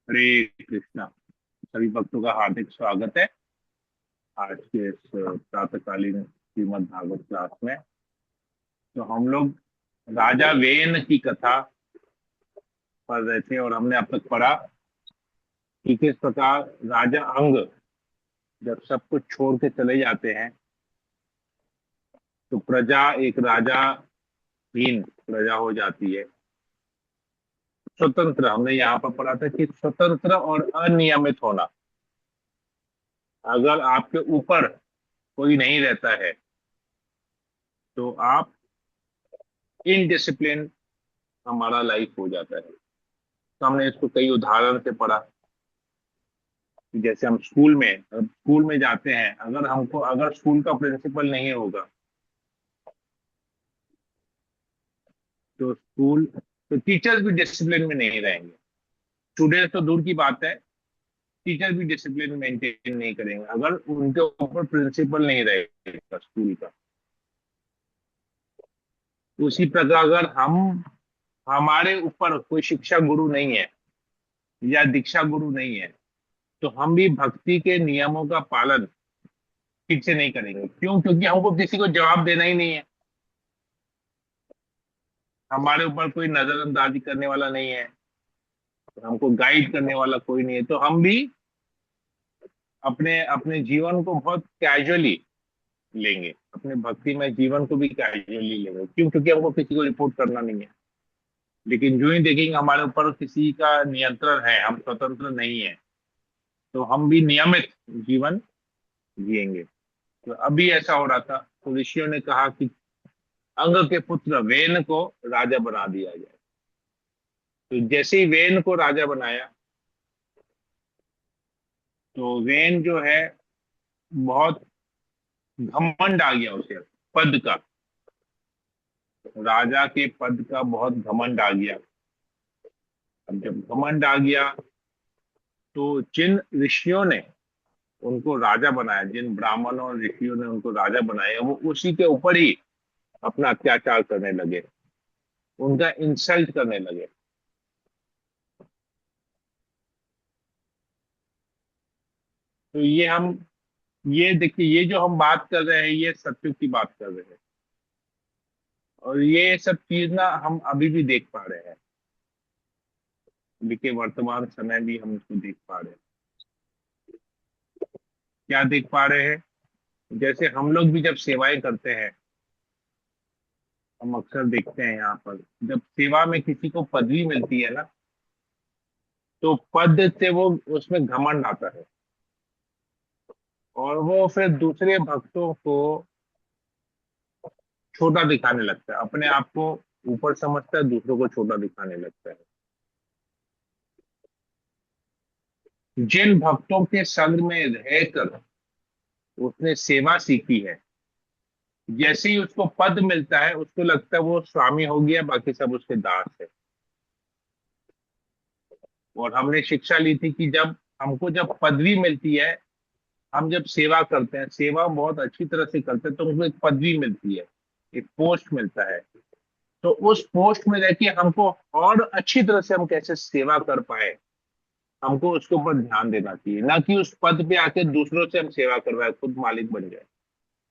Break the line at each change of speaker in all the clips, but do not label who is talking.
हरे कृष्णा। सभी भक्तों का हार्दिक स्वागत है आज के इस प्रातःकालीन श्रीमद् भागवत क्लास में। तो हम लोग राजा वेन की कथा पढ़ रहे थे और हमने अब तक पढ़ा कि किस प्रकार राजा अंग जब सब कुछ छोड़ के चले जाते हैं तो प्रजा एक राजाहीन प्रजा हो जाती है। स्वतंत्र, हमने यहाँ पर पढ़ा था कि स्वतंत्र और अनियमित होना। अगर आपके ऊपर कोई नहीं रहता है तो आप इनडिसिप्लिन हमारा लाइफ हो जाता है। तो हमने इसको कई उदाहरण से पढ़ा कि जैसे हम स्कूल में जाते हैं, अगर स्कूल का प्रिंसिपल नहीं होगा तो टीचर्स भी डिसिप्लिन में नहीं रहेंगे। स्टूडेंट्स तो दूर की बात है, टीचर भी डिसिप्लिन मेंटेन नहीं करेंगे अगर उनके ऊपर प्रिंसिपल नहीं रहेगा स्कूल का। उसी प्रकार अगर हम हमारे ऊपर कोई शिक्षा गुरु नहीं है या दीक्षा गुरु नहीं है तो हम भी भक्ति के नियमों का पालन ठीक से नहीं करेंगे। क्यों? क्योंकि हमको किसी को जवाब देना ही नहीं है। हमारे ऊपर कोई नजरअंदाजी करने वाला नहीं है, हमको गाइड करने वाला कोई नहीं है, तो हम भी अपने अपने जीवन को बहुत कैजुअली लेंगे, अपने भक्ति में जीवन को भी कैजुअली लेंगे। क्यों? क्योंकि हमको किसी को रिपोर्ट करना नहीं है। लेकिन जो ही देखेंगे हमारे ऊपर किसी का नियंत्रण है, हम स्वतंत्र नहीं है, तो हम भी नियमित जीवन जिएंगे। तो अभी ऐसा हो रहा था, तो ऋषियों ने कहा कि अंग के पुत्र वेन को राजा बना दिया जाए। तो जैसे ही वेन को राजा बनाया तो वेन जो है बहुत घमंड आ गया उसे, पद का, राजा के पद का बहुत घमंड आ गया। अब जब घमंड आ गया तो जिन ऋषियों ने उनको राजा बनाया, जिन ब्राह्मणों और ऋषियों ने उनको राजा बनाया, वो उसी के ऊपर ही अपना अत्याचार करने लगे, उनका इंसल्ट करने लगे। तो ये देखिए, ये जो हम बात कर रहे हैं ये सत्युग की बात कर रहे हैं, और ये सब चीज ना हम अभी भी देख पा रहे हैं। अभी के वर्तमान समय भी हम इसको देख पा रहे हैं। क्या देख पा रहे हैं? जैसे हम लोग भी जब सेवाएं करते हैं, हम अक्सर देखते हैं यहाँ पर जब सेवा में किसी को पदवी मिलती है ना, तो पद से वो उसमें घमंड आता है और वो फिर दूसरे भक्तों को छोटा दिखाने लगता है, अपने आप को ऊपर समझता है, दूसरों को छोटा दिखाने लगता है। जिन भक्तों के संग में रहकर उसने सेवा सीखी है, जैसे ही उसको पद मिलता है उसको लगता है वो स्वामी हो गया, बाकी सब उसके दास है। और हमने शिक्षा ली थी कि जब पदवी मिलती है, हम जब सेवा करते हैं, सेवा बहुत अच्छी तरह से करते हैं, तो हमको एक पदवी मिलती है, एक पोस्ट मिलता है। तो उस पोस्ट में रह के हमको और अच्छी तरह से हम कैसे सेवा कर पाए, हमको उसके ऊपर ध्यान देना चाहिए, ना कि उस पद पे आके दूसरों से हम सेवा करवाए, खुद मालिक बन जाए।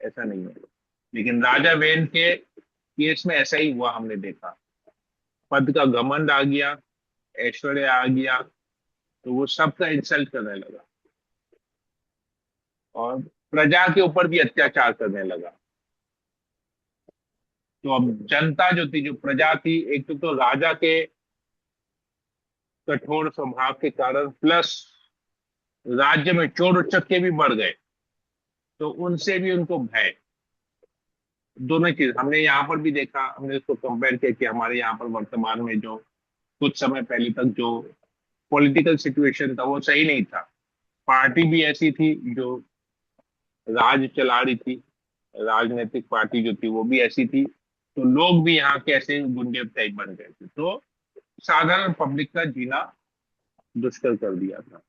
ऐसा नहीं है। लेकिन राजा वेन के केस में ऐसा ही हुआ, हमने देखा। पद का घमंड आ गया, ऐश्वर्य आ गया, तो वो सबका इंसल्ट करने लगा और प्रजा के ऊपर भी अत्याचार करने लगा। तो अब जनता जो थी, जो प्रजा थी, एक तो राजा के कठोर स्वभाव के कारण, प्लस राज्य में चोर उचक्के भी बढ़ गए, तो उनसे भी उनको भय। दोनों चीज हमने यहाँ पर भी देखा, हमने इसको कंपेयर किया कि हमारे यहाँ पर वर्तमान में जो कुछ समय पहले तक जो पॉलिटिकल सिचुएशन था वो सही नहीं था। पार्टी भी ऐसी थी जो राज चला रही थी, राजनीतिक पार्टी जो थी वो भी ऐसी थी, तो लोग भी यहाँ के ऐसे गुंडे टाइप बन गए थे, तो साधारण पब्लिक का जीना दुष्कर कर दिया था।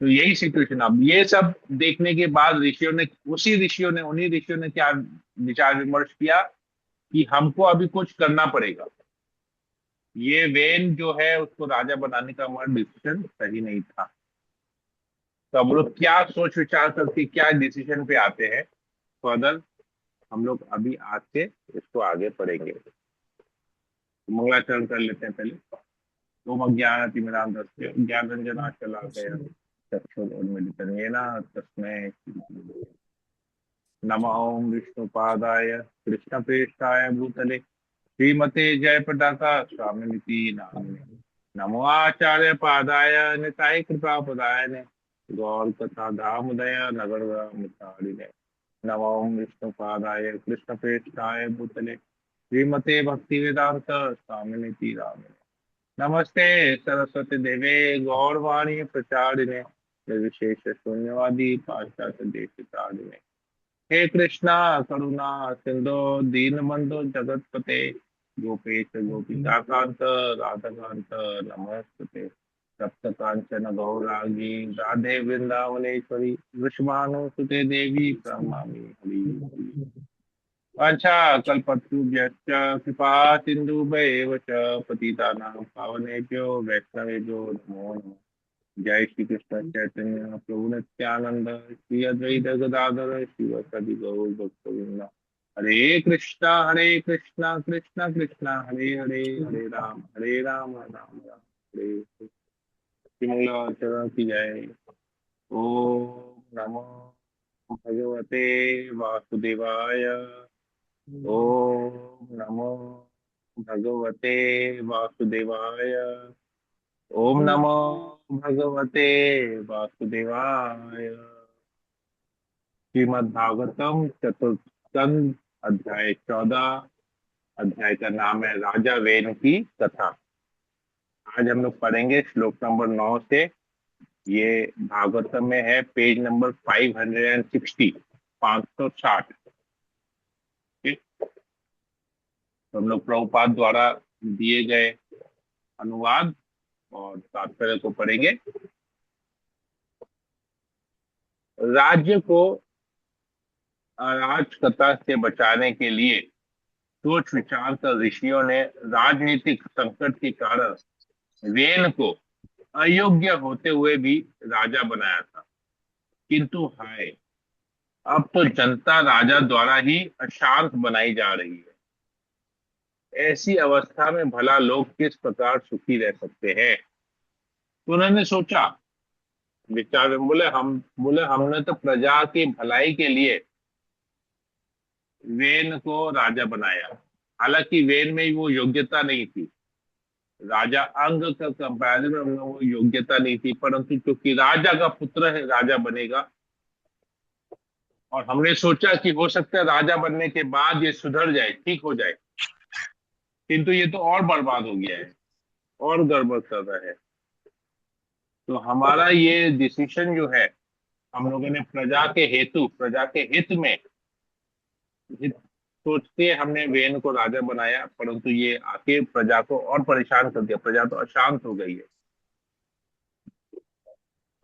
तो यही सिचुएशन। अब ये सब देखने के बाद उन्हीं ऋषियों ने क्या विचार विमर्श किया कि हमको अभी कुछ करना पड़ेगा। ये वेन जो है उसको राजा बनाने का हमारा डिसीजन सही नहीं था। तो हम लोग क्या सोच विचार करके क्या डिसीजन पे आते हैं फर्दर, हम लोग अभी आज से इसको आगे पढ़ेंगे। तो मंगलाचरण कर लेते हैं पहले। ओम अज्ञानतिमिरान्धस्य ज्ञानरञ्जनाशलाकया चक्षुरुन्मीलितं येन तस्मै नमः। ओम विष्णुपादाय कृष्णप्रेष्ठाय भूतले श्रीमते जयप्रदाका स्वामिनिति नामिने। नमो आचार्य पादाय निताय कृपा पदाय गौर कथा दामोदय नगर मुतारिणे। नमो विष्णुपादाय कृष्णप्रेष्ठाय भूतले श्रीमते भक्ति वेदांत स्वामिनिति नामिने। नमस्ते सरस्वती देवे गौरवाणी प्रचारिणे निर्विशेष शून्यवादी पाश्चात्य देश तारिणे। हे कृष्णा करुणा सिंधु दीनबंधु जगतपते गोपेश गोपिका कांत राधाकांत नमस्ते। सप्त कांचन गौरांगी राधे वृंदावनेश्वरी वृषभानुसुते देवी प्रणमामि हरि हरि। वाञ्छा कल्पतरुभ्यश्च कृपा सिन्धुभ्येव च पतितानां पावनेभ्यो वैष्णवेभ्यो नमो नमः। जय श्री कृष्ण चैतन्य प्रभु नित्यानंद श्री अद्वैत गदाधर शिवसदि गौर भक्तवृंद। हरे कृष्णा कृष्णा कृष्णा हरे हरे, हरे राम राम राम हरे हरे। मंगलाचरण की जय। ओम नमो भगवते वासुदेवाय। ओम नमो भगवते वासुदेवाय। ओम नमो भगवते वासुदेवाय। श्रीमद् भागवतम चतुर्थ स्कंद अध्याय 14। अध्याय का नाम है राजा वेन की कथा। आज हम लोग पढ़ेंगे श्लोक नंबर 9 से। ये भागवतम में है, पेज नंबर 560, 560। ठीक। तो हम लोग प्रभुपाद द्वारा दिए गए अनुवाद और तात्पर्य को पढ़ेंगे। राज्य को अराजकता से बचाने के लिए सोच विचार कर ऋषियों ने राजनीतिक संकट के कारण वेन को अयोग्य होते हुए भी राजा बनाया था। किंतु हाय, अब तो जनता राजा द्वारा ही अशांत बनाई जा रही है। ऐसी अवस्था में भला लोग किस प्रकार सुखी रह सकते हैं। तो उन्होंने सोचा, विचार में बोले हमने तो प्रजा की भलाई के लिए वेन को राजा बनाया। हालांकि वेन में वो योग्यता नहीं थी, राजा अंग का कंपैरिजन में वो योग्यता नहीं थी, परंतु क्योंकि राजा का पुत्र है राजा बनेगा। और हमने सोचा कि हो सकता है राजा बनने के बाद ये सुधर जाए, ठीक हो जाए, किंतु ये तो और बर्बाद हो गया है, और गड़बड़ कर रहा है। तो हमारा ये डिसीजन जो है, हम लोगों ने प्रजा के हेतु, प्रजा के हित में हित सोचते हमने वेन को राजा बनाया, परंतु ये आके प्रजा को और परेशान कर दिया। प्रजा तो अशांत हो गई है।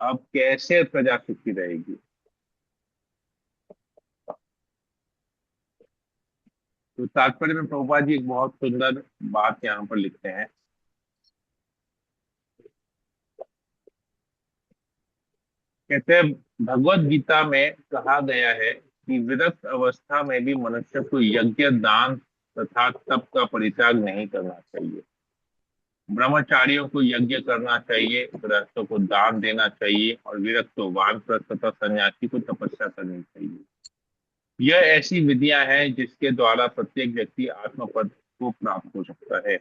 अब कैसे प्रजा सुखी रहेगी। तो तात्पर्य में प्रभुपाद जी एक बहुत सुंदर बात यहाँ पर लिखते हैं। कहते हैं, भगवत गीता में कहा गया है कि विरक्त अवस्था में भी मनुष्य को यज्ञ, दान तथा तप का परित्याग नहीं करना चाहिए। ब्रह्मचारियों को यज्ञ करना चाहिए, गृहस्थों को दान देना चाहिए और विरक्त वानप्रस्थ तथा सन्यासी को तपस्या करनी चाहिए। यह ऐसी विधियां हैं जिसके द्वारा प्रत्येक व्यक्ति आत्मपद को प्राप्त हो सकता है।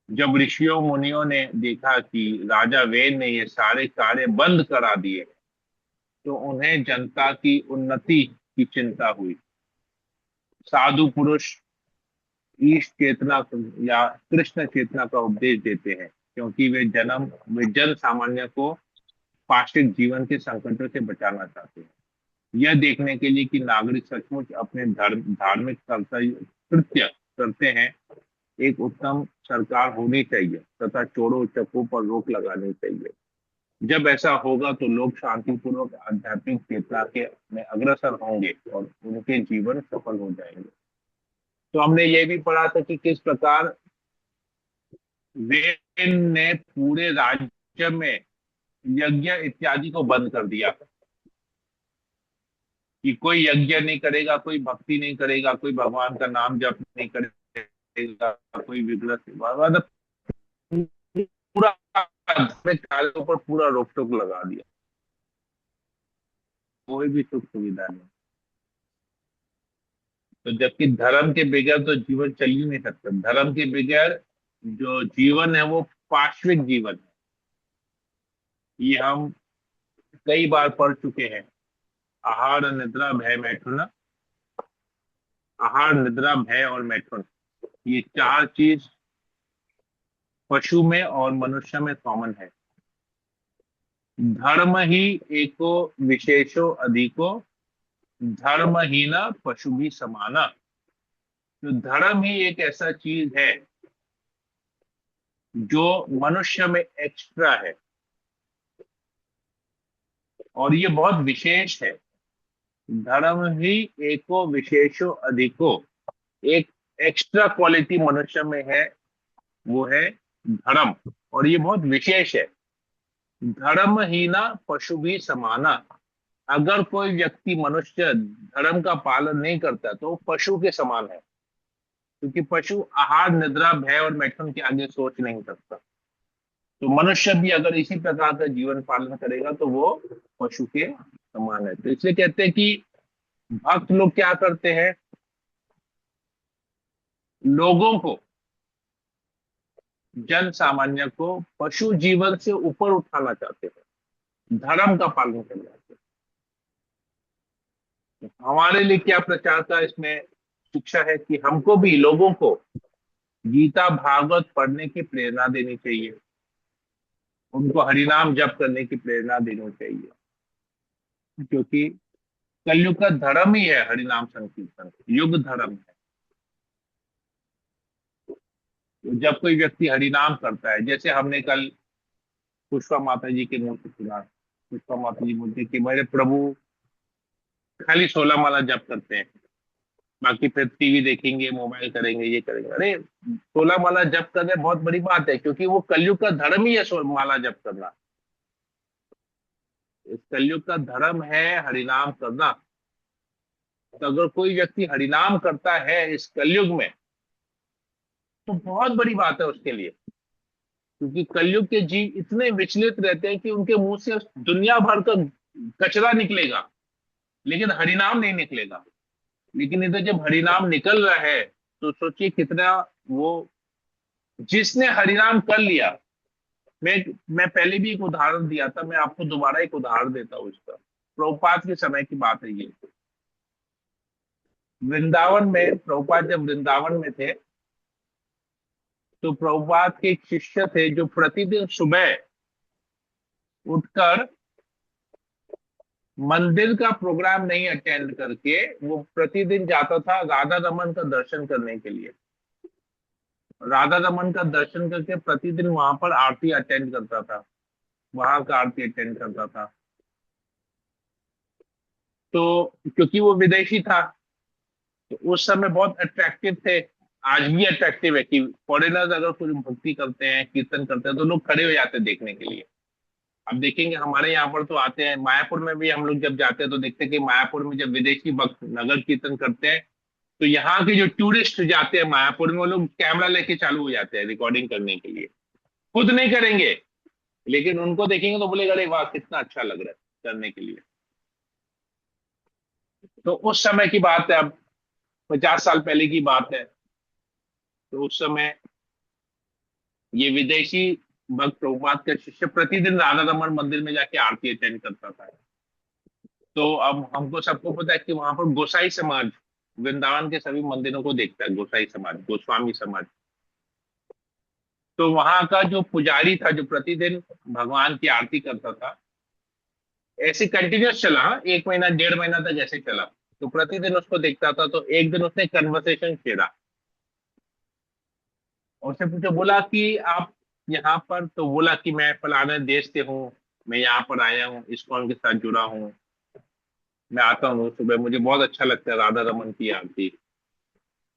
जब ऋषियों मुनियों ने देखा कि राजा वेन ने ये सारे कार्य बंद करा दिए, तो उन्हें जनता की उन्नति की चिंता हुई। साधु पुरुष ईश चेतना या कृष्ण चेतना का उपदेश देते हैं, क्योंकि वे जन सामान्य को पार्षिक जीवन के संकटों से बचाना चाहते हैं। यह देखने के लिए कि नागरिक सचमुच अपने धार्मिक कर्तव्य कृत्य करते हैं, एक उत्तम सरकार होनी चाहिए तथा चोरों चक्कों पर रोक लगानी चाहिए। जब ऐसा होगा तो लोग शांतिपूर्वक आध्यात्मिक चेतना के में अग्रसर होंगे और उनके जीवन सफल हो जाएंगे। तो हमने ये भी पढ़ा था कि किस प्रकार वेन ने पूरे राज्य में यज्ञ इत्यादि को बंद कर दिया कि कोई यज्ञ नहीं करेगा, कोई भक्ति नहीं करेगा, कोई भगवान का नाम जप नहीं करेगा, कोई विग्रह सेवा, मतलब पूरा धार्मिक कार्यों पर पूरा रोक टोक लगा दिया। कोई भी सुख सुविधा नहीं। तो जबकि धर्म के बगैर तो जीवन चल ही नहीं सकता। धर्म के बगैर जो जीवन है वो पाश्विक जीवन है। ये हम कई बार पढ़ चुके हैं। आहार निद्रा भय मैथुन, आहार निद्रा भय और मैथुन, ये चार चीज पशु में और मनुष्य में कॉमन है। धर्म ही एको विशेषो अधिको, धर्महीन पशु भी समाना। तो धर्म ही एक ऐसा चीज है जो मनुष्य में एक्स्ट्रा है, और ये बहुत विशेष है। धर्म ही एको विशेषो अधिको, एक एक्स्ट्रा क्वालिटी मनुष्य में है, वो है धर्म, और ये बहुत विशेष है। धर्महीना पशु भी समाना। अगर कोई व्यक्ति मनुष्य धर्म का पालन नहीं करता तो वो पशु के समान है, क्योंकि पशु आहार निद्रा भय और मैथुन के आगे सोच नहीं सकता। तो मनुष्य भी अगर इसी प्रकार का जीवन पालन करेगा तो वो पशु के समान है। तो इसलिए कहते हैं कि भक्त लोग क्या करते हैं, लोगों को, जन सामान्य को पशु जीवन से ऊपर उठाना चाहते हैं, धर्म का पालन करना चाहते हैं। हमारे लिए क्या प्रचार का इसमें शिक्षा है कि हमको भी लोगों को गीता भागवत पढ़ने की प्रेरणा देनी चाहिए, उनको हरिनाम जप करने की प्रेरणा देनी चाहिए, क्योंकि कलयुग का धर्म ही है हरिनाम संकीर्तन, युग धर्म है। तो जब कोई व्यक्ति हरिनाम करता है, जैसे हमने कल पुष्पा माता जी के मुंह से सुना, पुष्पा माता जी बोलती कि मेरे प्रभु खाली 16 माला जप करते हैं, बाकी फिर टीवी देखेंगे, मोबाइल करेंगे, ये करेंगे। अरे 16 माला जप करना बहुत बड़ी बात है, क्योंकि वो कलयुग का धर्म ही है, माला जप करना। इस कलयुग का धर्म है हरिनाम करना। तो अगर कोई व्यक्ति हरिनाम करता है इस कलयुग में, तो बहुत बड़ी बात है उसके लिए, क्योंकि कलयुग के जीव इतने विचलित रहते हैं कि उनके मुंह से दुनिया भर का कचरा निकलेगा, लेकिन हरिनाम नहीं निकलेगा। लेकिन इधर जब हरिनाम निकल रहा है, तो सोचिए कितना वो, जिसने हरिनाम कर लिया। मैं मैं पहले भी एक उदाहरण दिया था, मैं आपको दोबारा एक उदाहरण देता हूँ इसका। प्रभुपाद के समय की बात है ये। वृंदावन में प्रभुपाद जब वृंदावन में थे, तो प्रभुपाद के एक शिष्य थे जो प्रतिदिन सुबह उठकर मंदिर का प्रोग्राम नहीं अटेंड करके वो प्रतिदिन जाता था राधा रमन का दर्शन करने के लिए। राधा रमन का दर्शन करके प्रतिदिन वहां पर आरती अटेंड करता था, वहां का आरती अटेंड करता था। तो क्योंकि वो विदेशी था, तो उस समय बहुत अट्रैक्टिव थे। आज भी अट्रैक्टिव है कि फॉरेनर्स अगर कुछ भक्ति करते हैं, कीर्तन करते हैं, तो लोग खड़े हो जाते हैं देखने के लिए। अब देखेंगे हमारे यहाँ पर तो आते हैं, मायापुर में भी हम लोग जब जाते हैं तो देखते हैं कि मायापुर में जब विदेशी भक्त नगर कीर्तन करते हैं, तो यहाँ के जो टूरिस्ट जाते हैं मायापुर में, वो लोग कैमरा लेके चालू हो जाते हैं रिकॉर्डिंग करने के लिए। खुद नहीं करेंगे, लेकिन उनको देखेंगे तो बोलेगा अरे वाह कितना अच्छा लग रहा है करने के लिए। तो उस समय की बात है, अब 50 साल पहले की बात है। तो उस समय ये विदेशी भक्त प्रभुपाद का शिष्य प्रतिदिन राधा रमन मंदिर में जाके आरती अटेंड करता था। तो अब हमको सबको पता है कि वहां पर गोसाई समाज वृंदावन के सभी मंदिरों को देखता है, गोसाई समाज, गोस्वामी समाज। तो वहां का जो पुजारी था जो प्रतिदिन भगवान की आरती करता था, ऐसे कंटिन्यूस चला, हाँ, 1 महीना 1.5 महीना तक ऐसे चला। तो प्रतिदिन उसको देखता था, तो एक दिन उसने कन्वर्सेशन छेड़ा और उससे पूछा, बोला कि आप यहाँ पर, तो बोला कि मैं फलाने देश से हूँ, मैं यहाँ पर आया हूँ, इस्कॉन के साथ जुड़ा हूँ, मैं आता हूँ सुबह, मुझे बहुत अच्छा लगता है राधा रमन की आरती।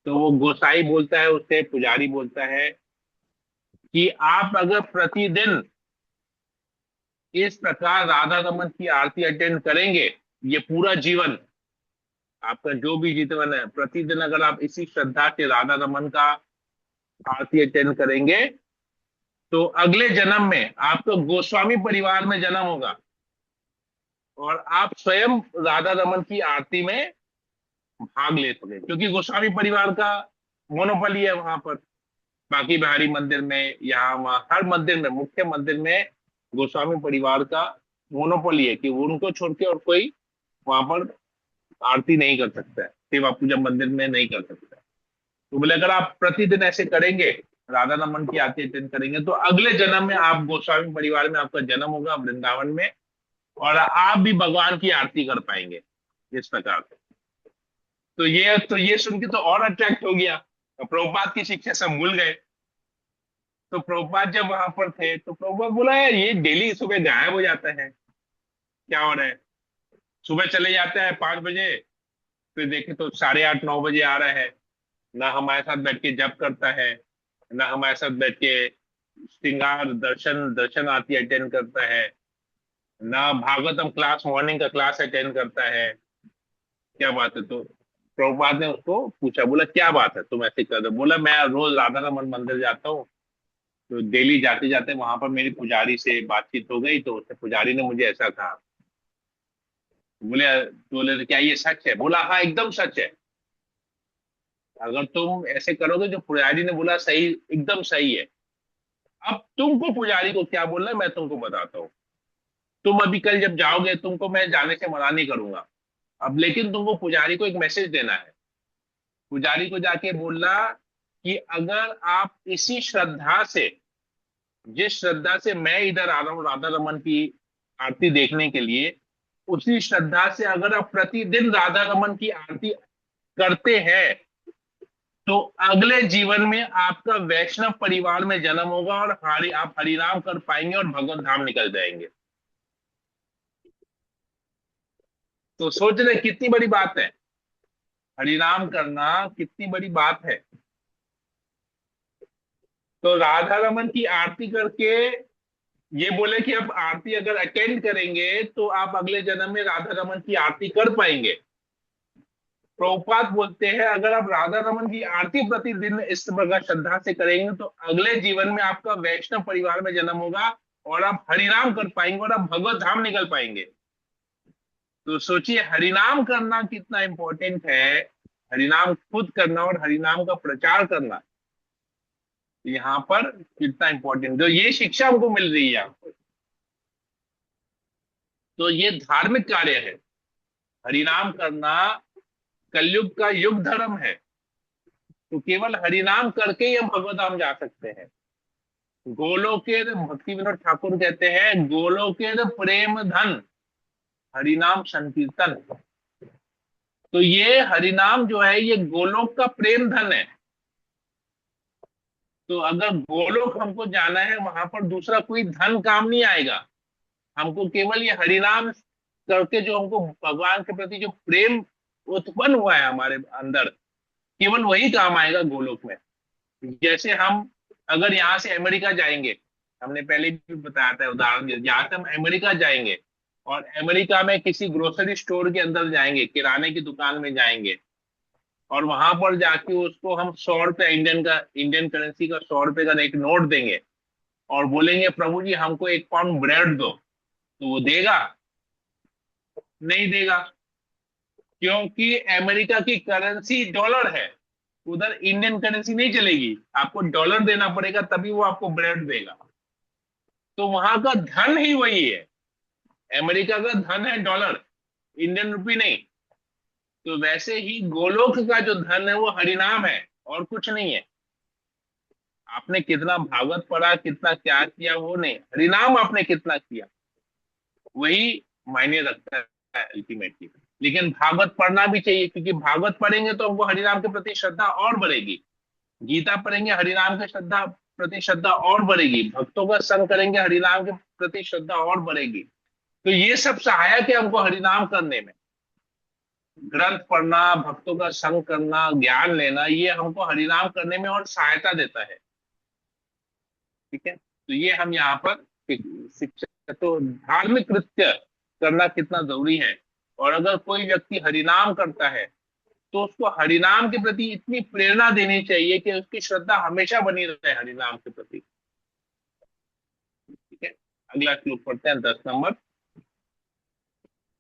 तो वो गोसाई बोलता है उससे, पुजारी बोलता है कि आप अगर प्रतिदिन इस प्रकार राधा रमन की आरती अटेंड करेंगे, ये पूरा जीवन, आपका जो भी जीवन है, प्रतिदिन अगर आप इसी श्रद्धा से राधा रमन का आरती अटेंड करेंगे, तो अगले जन्म में आपको गोस्वामी परिवार में जन्म होगा और आप स्वयं राधा रमन की आरती में भाग ले सके, क्योंकि गोस्वामी परिवार का मोनोपोली है वहां पर। बाकी बिहारी मंदिर में, यहाँ वहाँ हर मंदिर में, मुख्य मंदिर में गोस्वामी परिवार का मोनोपोली है कि वो उनको छोड़ के और कोई वहां पर आरती नहीं कर सकता है, सेवा पूजा मंदिर में नहीं कर सकता है। तो बोले अगर आप प्रतिदिन ऐसे करेंगे, राधा रमन की आरती अटेंड करेंगे, तो अगले जन्म में आप गोस्वामी परिवार में आपका जन्म होगा वृंदावन में, और आप भी भगवान की आरती कर पाएंगे इस प्रकार से। तो ये सुन के तो और अट्रैक्ट हो गया, और प्रभुपाद की शिक्षा से हम भूल गए। तो प्रभुपाद जब वहां पर थे तो प्रभुपाद बोला यार ये डेली सुबह गायब हो जाता है, क्या हो रहा है। सुबह चले जाता है 5 बजे, फिर देखे तो 8:30 9 बजे आ रहा है। ना हमारे साथ बैठ के जप करता है, ना हमारे साथ बैठ के श्रृंगार दर्शन दर्शन आरती अटेंड करता है, ना भागवतम क्लास मॉर्निंग का क्लास अटेंड करता है। क्या बात है। तो प्रभुपाद ने उसको पूछा, बोला क्या बात है तुम ऐसे कर रहे हो। बोला मैं रोज राधा रमन मंदिर जाता हूँ, तो डेली जाते जाते वहां पर मेरी पुजारी से बातचीत हो गई, तो उसने पुजारी ने मुझे ऐसा कहा। बोले क्या ये सच है। बोला हाँ एकदम सच है। अगर तुम ऐसे करोगे जो पुजारी ने बोला सही, एकदम सही है। अब तुमको पुजारी को क्या बोलना है मैं तुमको बताता हूँ। तुम अभी कल जब जाओगे, तुमको मैं जाने से मना नहीं करूंगा। अब लेकिन तुमको पुजारी को एक मैसेज देना है। पुजारी को जाके बोलना कि अगर आप इसी श्रद्धा से, जिस श्रद्धा से मैं इधर आ रहा हूँ राधा रमन की आरती देखने के लिए, उसी श्रद्धा से अगर आप प्रतिदिन राधा रमन की आरती करते हैं, तो अगले जीवन में आपका वैष्णव परिवार में जन्म होगा और आप हरिनाम कर पाएंगे और भगवत धाम निकल जाएंगे। तो सोच रहे कितनी बड़ी बात है, हरिनाम करना कितनी बड़ी बात है। तो राधा रमन की आरती करके ये बोले कि अब आरती अगर अटेंड करेंगे तो आप अगले जन्म में राधा रमन की आरती कर पाएंगे। प्रभुपाद बोलते हैं अगर आप राधा रमन की आरती प्रतिदिन इस प्रकार श्रद्धा से करेंगे, तो अगले जीवन में आपका वैष्णव परिवार में जन्म होगा और आप हरिनाम कर पाएंगे और आप भगवत धाम निकल पाएंगे। तो सोचिए हरिनाम करना कितना इंपॉर्टेंट है, हरिनाम खुद करना और हरिनाम का प्रचार करना यहाँ पर कितना इंपॉर्टेंट, जो ये शिक्षा हमको मिल रही है यहाँ पर। तो ये धार्मिक कार्य है, हरिनाम करना कलयुग का युग धर्म है। तो केवल हरिनाम करके ही हम भगवत धाम जा सकते हैं। गोलोकेर भक्ति विनोद ठाकुर कहते हैं, गोलोकेर प्रेम धन हरिनाम संकीर्तन। तो ये हरिनाम जो है ये गोलोक का प्रेम धन है। तो अगर गोलोक हमको जाना है, वहां पर दूसरा कोई धन काम नहीं आएगा। हमको केवल ये हरिनाम करके जो हमको भगवान के प्रति जो प्रेम उत्पन्न हुआ है हमारे अंदर, केवल वही काम आएगा गोलोक में। जैसे हम अगर यहाँ से अमेरिका जाएंगे, हमने पहले भी बताया था उदाहरण दिया, यहाँ से हम अमेरिका जाएंगे और अमेरिका में किसी ग्रोसरी स्टोर के अंदर जाएंगे, किराने की दुकान में जाएंगे, और वहां पर जाके उसको हम 100 रुपया इंडियन करेंसी का 100 रुपये का एक नोट देंगे और बोलेंगे प्रभु जी हमको 1 पाउंड ब्रेड दो, तो वो देगा? नहीं देगा, क्योंकि अमेरिका की करेंसी डॉलर है। उधर इंडियन करेंसी नहीं चलेगी, आपको डॉलर देना पड़ेगा तभी वो आपको ब्रेड देगा। तो वहां का धन ही वही है, अमेरिका का धन है डॉलर, इंडियन रुपी नहीं। तो वैसे ही गोलोक का जो धन है वो हरिनाम है और कुछ नहीं है। आपने कितना भागवत पढ़ा, कितना क्या किया, वो नहीं, हरिनाम आपने कितना किया वही मायने रखता है अल्टीमेटली। लेकिन भागवत पढ़ना भी चाहिए, क्योंकि भागवत पढ़ेंगे तो हमको हरिनाम के प्रति श्रद्धा और बढ़ेगी। गीता पढ़ेंगे हरिनाम के श्रद्धा प्रति श्रद्धा और बढ़ेगी, भक्तों का संग करेंगे हरिनाम के प्रति श्रद्धा और बढ़ेगी। तो ये सब सहायक है हमको हरिनाम करने में। ग्रंथ पढ़ना, भक्तों का संग करना, ज्ञान लेना, ये हमको हरिनाम करने में और सहायता देता है। ठीक है, तो ये हम यहाँ पर शिक्षा, तो धार्मिक कृत्य करना कितना जरूरी है। और अगर कोई व्यक्ति हरिनाम करता है तो उसको हरिनाम के प्रति इतनी प्रेरणा देनी चाहिए कि उसकी श्रद्धा हमेशा बनी रहे हरिनाम के प्रति। ठीक है, अगला श्लोक पढ़ते हैं, 10 नंबर।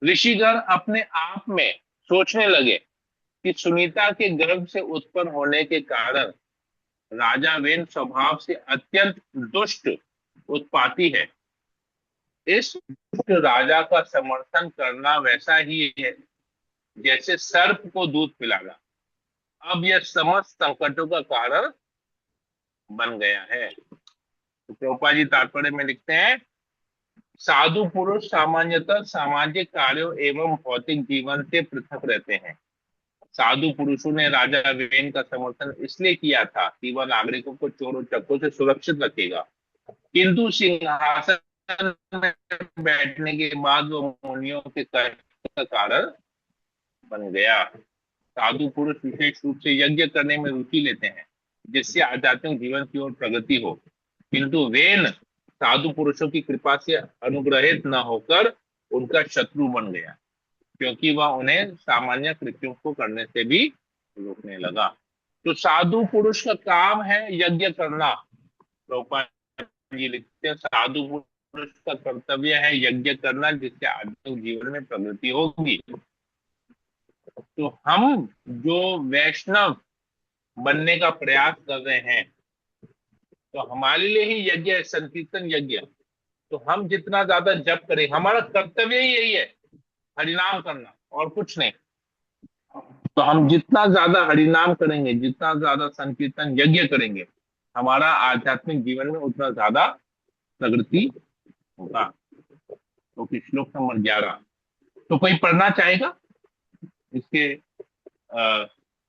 ऋषिगण अपने आप में सोचने लगे कि सुनीता के गर्भ से उत्पन्न होने के कारण राजा वेन स्वभाव से अत्यंत दुष्ट उत्पाती है। इस दुष्ट राजा का समर्थन करना वैसा ही है जैसे सर्प को दूध पिलाना। अब यह समस्त संकटों का कारण बन गया है। तो प्रभुपाद जी तात्पर्य में लिखते हैं, साधु पुरुष सामान्यतः सामाजिक कार्यों एवं भौतिक जीवन से पृथक रहते हैं। साधु पुरुषों ने राजा वेन का समर्थन इसलिए किया था कि वह नागरिकों को चोरों चक्कों से सुरक्षित रखेगा, किंतु सिंहासन में बैठने के बाद वो मुनियों के कष्ट का कारण बन गया। साधु पुरुष विशेष रूप से यज्ञ करने में रुचि लेते हैं जिससे आध्यात्मिक जीवन की ओर प्रगति हो, किंतु वेन साधु पुरुषों की कृपा से अनुग्रहित न होकर उनका शत्रु बन गया, क्योंकि वह उन्हें सामान्य कृत्यों को करने से भी रोकने लगा। तो साधु पुरुष का काम है यज्ञ करना। प्रभुपाद जी लिखते हैं, साधु पुरुष का कर्तव्य है यज्ञ करना जिससे आध्यात्मिक जीवन में प्रगति होगी। तो हम जो वैष्णव बनने का प्रयास कर रहे हैं, तो हमारे लिए ही यज्ञ है, संकीर्तन यज्ञ। तो हम जितना ज्यादा जप करें, हमारा कर्तव्य ही यही है, हरिनाम करना और कुछ नहीं। तो हम जितना ज्यादा हरिनाम करेंगे, जितना ज्यादा संकीर्तन यज्ञ करेंगे, हमारा आध्यात्मिक जीवन में उतना ज्यादा प्रगति होगा। तो श्लोक नंबर 11, तो कोई पढ़ना चाहेगा इसके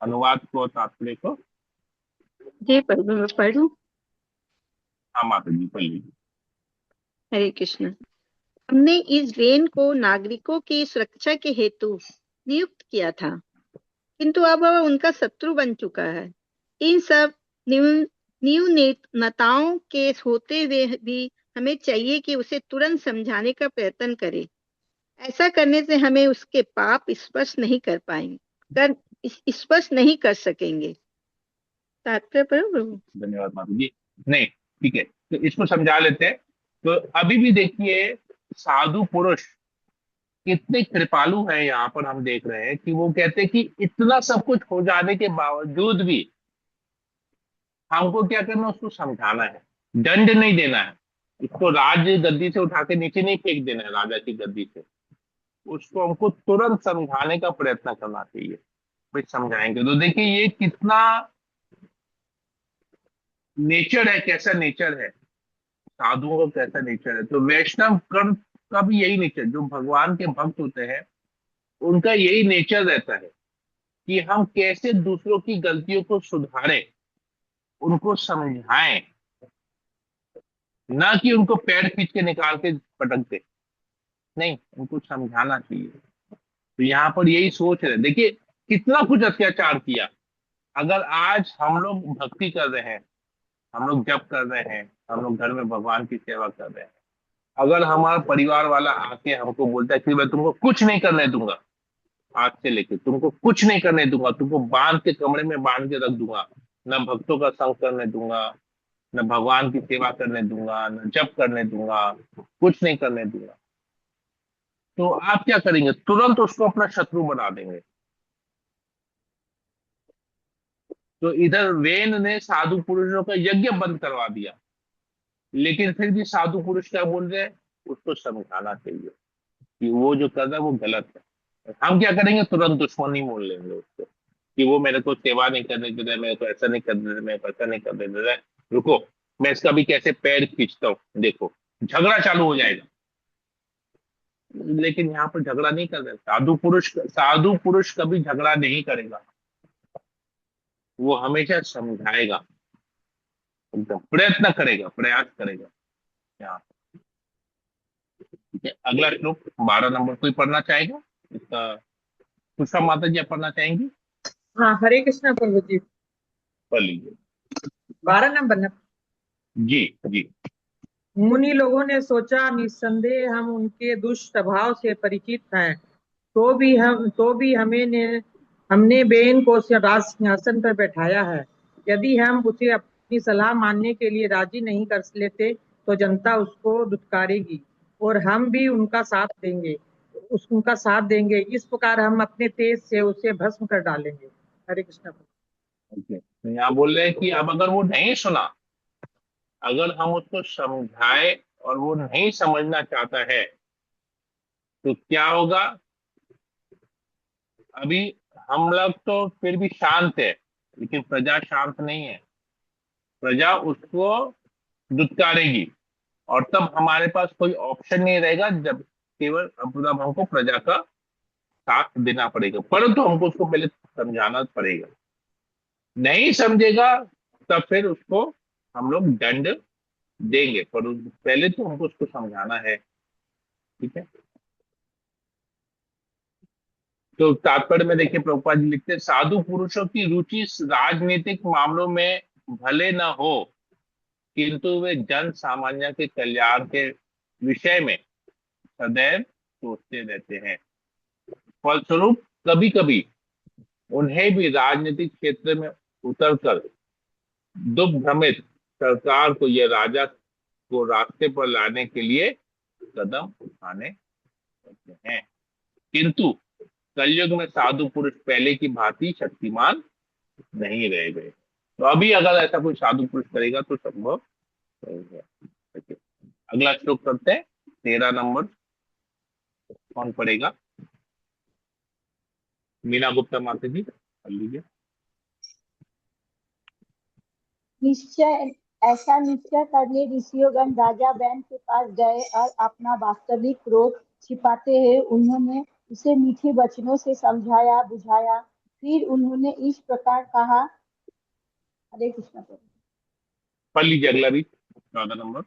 अनुवाद को, तात्पर्य को?
जी मैं पढ़ूं?
हाँ माता जी, पढ़ लीजिए।
हरे कृष्ण। हमने इस वेन को नागरिकों की सुरक्षा के हेतु नियुक्त किया था, किंतु अब वह उनका शत्रु बन चुका है। इन सब न्यूनताओं के होते हुए भी हमें चाहिए कि उसे तुरंत समझाने का प्रयत्न करें। ऐसा करने से हमें उसके पाप स्पर्श नहीं कर पाएंगे, स्पर्श नहीं कर सकेंगे। तात्पर्य पढ़ो प्रभु।
धन्यवाद माता जी। नहीं, ठीक है, तो इसको समझा लेते हैं। तो अभी भी देखिए, साधु पुरुष कितने कृपालु हैं, यहाँ पर हम देख रहे हैं कि वो कहते हैं कि इतना सब कुछ हो जाने के बावजूद भी हमको क्या करना, उसको समझाना है, दंड नहीं देना है। उसको राज गद्दी से उठा के नीचे नहीं फेंक देना है, राजा की गद्दी से। उसको हमको तुरंत समझाने का प्रयत्न करना चाहिए। भाई समझाएंगे तो देखिए ये कितना नेचर है, कैसा नेचर है साधुओं का, कैसा नेचर है। तो वैष्णव कर्म का भी यही नेचर, जो भगवान के भक्त होते हैं उनका यही नेचर रहता है कि हम कैसे दूसरों की गलतियों को सुधारें, उनको समझाएं, ना कि उनको पैर खींच के निकाल के पटक दे। नहीं, उनको समझाना चाहिए। तो यहाँ पर यही सोच रहे, देखिए कितना कुछ अत्याचार किया। अगर आज हम लोग भक्ति कर रहे हैं, हम लोग जप कर रहे हैं, हम लोग घर में भगवान की सेवा कर रहे हैं, अगर हमारा परिवार वाला आके हमको बोलता है कि मैं तुमको कुछ नहीं करने दूंगा, आज से लेके तुमको कुछ नहीं करने दूंगा, तुमको बांध के कमरे में बांध के रख दूंगा, न भक्तों का संग करने दूंगा, न भगवान की सेवा करने दूंगा, न जप करने दूंगा, कुछ नहीं करने दूंगा, तो आप क्या करेंगे? तुरंत उसको अपना शत्रु बना देंगे। तो इधर वेन ने साधु पुरुषों का यज्ञ बंद करवा दिया, लेकिन फिर भी साधु पुरुष क्या बोल रहे हैं, उसको समझाना चाहिए कि वो जो कर रहा है वो गलत है। हम क्या करेंगे, तुरंत दुश्मनी मोल लेंगे उसको कि वो मेरे को सेवा नहीं करने दे रहा है, मेरे को ऐसा नहीं कर दे रहा है, मेरे को ऐसा नहीं कर दे रहा है, रुको मैं इसका भी कैसे पैर खींचता हूँ, देखो। झगड़ा चालू हो जाएगा। लेकिन यहाँ पर झगड़ा नहीं कर रहे, साधु पुरुष कभी झगड़ा नहीं करेगा, वो हमेशा समझाएगा, एकदम प्रयत्न करेगा, प्रयास करेगा। यहाँ ठीक है, अगला श्लोक 12 नंबर कोई पढ़ना चाहेगा इसका? पुष्पा माता जी आप पढ़ना चाहेंगी?
हाँ, हरे कृष्णा प्रभु जी।
पढ़ लीजिए।
12 नंबर ना?
जी जी।
मुनि लोगों ने सोचा, निस्संदेह हम उनके दुष्ट स्वभाव से परिचित हैं, तो भी हमने बेन को राज सिंहासन पर बैठाया है। यदि हम उसे अपनी सलाह मानने के लिए राजी नहीं कर लेते तो जनता उसको दुत्कारेगी और हम भी उनका साथ देंगे। इस प्रकार हम अपने तेज से उसे भस्म कर डालेंगे। हरे कृष्ण।
ओके, तो यहाँ बोल रहे हैं कि अब अगर वो नहीं सुना, अगर हम उसको समझाए और वो नहीं समझना चाहता है, तो क्या होगा? अभी हम लोग तो फिर भी शांत है, लेकिन प्रजा शांत नहीं है। प्रजा उसको दुत्कारेगी, और तब हमारे पास कोई ऑप्शन नहीं रहेगा, जब केवल अब हमको प्रजा का साथ देना पड़ेगा, परंतु हमको उसको पहले समझाना पड़ेगा। नहीं समझेगा, तब फिर उसको हम लोग दंड देंगे, पर पहले तो हमको उसको समझाना है। ठीक है। तो तात्पर्य में देखिए, प्रभुपाद जी लिखते हैं, साधु पुरुषों की रुचि राजनीतिक मामलों में भले न हो, किंतु वे जन सामान्य के कल्याण के विषय में सदैव सोचते रहते हैं। फलस्वरूप कभी कभी उन्हें भी राजनीतिक क्षेत्र में उतरकर दुख भ्रमित सरकार को या राजा को रास्ते पर लाने के लिए कदम उठाने पड़ते हैं। किंतु कलयुग में साधु पुरुष पहले की भांति शक्तिमान नहीं रह गए। तो अभी अगर ऐसा कोई साधु पुरुष करेगा तो संभव नहीं है। देखिए, अगला श्लोक करते हैं, 13 नंबर। कौन पढ़ेगा? मीना गुप्ता माता जी कर लीजिए।
निश्चय ऐसा निश्चय करने ऋषियोगण राजा बैन के पास गए और अपना वास्तविक क्रोध छिपाते हुए उन्होंने उसे मीठे वचनों से समझाया बुझाया। फिर उन्होंने इस प्रकार कहा। हरे कृष्ण प्रभु।
पढ़ लीजिए अगला भी, 14 नंबर।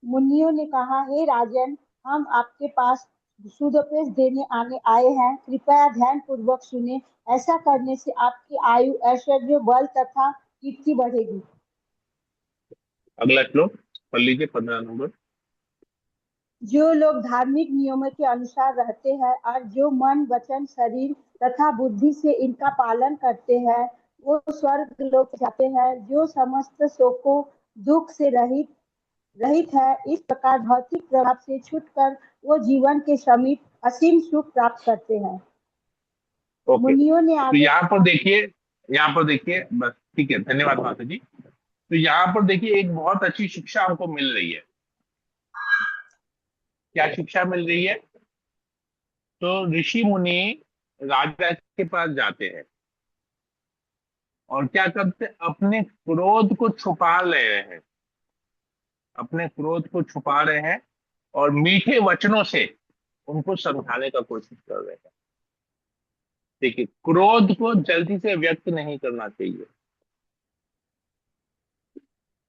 मुनियों ने कहा, हे राजन, हम आपके पास सुदोपदेश देने आए हैं, कृपया ध्यान पूर्वक सुने। ऐसा करने से आपकी आयु ऐश्वर्य बल तथा कीर्ति बढ़ेगी।
अगला श्लोक पढ़ लीजिए, 15 नंबर।
जो लोग धार्मिक नियमों के अनुसार रहते हैं और जो मन वचन शरीर तथा बुद्धि से इनका पालन करते हैं, वो स्वर्ग लोक जाते हैं। जो समस्त शोकों दुख से रहित रहित है, इस प्रकार भौतिक प्रभाव से छूटकर वो जीवन के समीप असीम सुख प्राप्त करते हैं।
ओके,
मुनियों ने
तो
आगे
यहाँ पर
कहा।
देखिए, यहाँ पर देखिए, बस ठीक है, धन्यवाद माता जी। तो यहाँ पर देखिए, एक बहुत अच्छी शिक्षा हमको मिल रही है। क्या शिक्षा मिल रही है? तो ऋषि मुनि राजा के पास जाते हैं और क्या करते हैं, अपने क्रोध को छुपा ले रहे हैं, अपने क्रोध को छुपा रहे हैं, और मीठे वचनों से उनको समझाने का कोशिश कर रहे हैं। देखिए, क्रोध को जल्दी से व्यक्त नहीं करना चाहिए,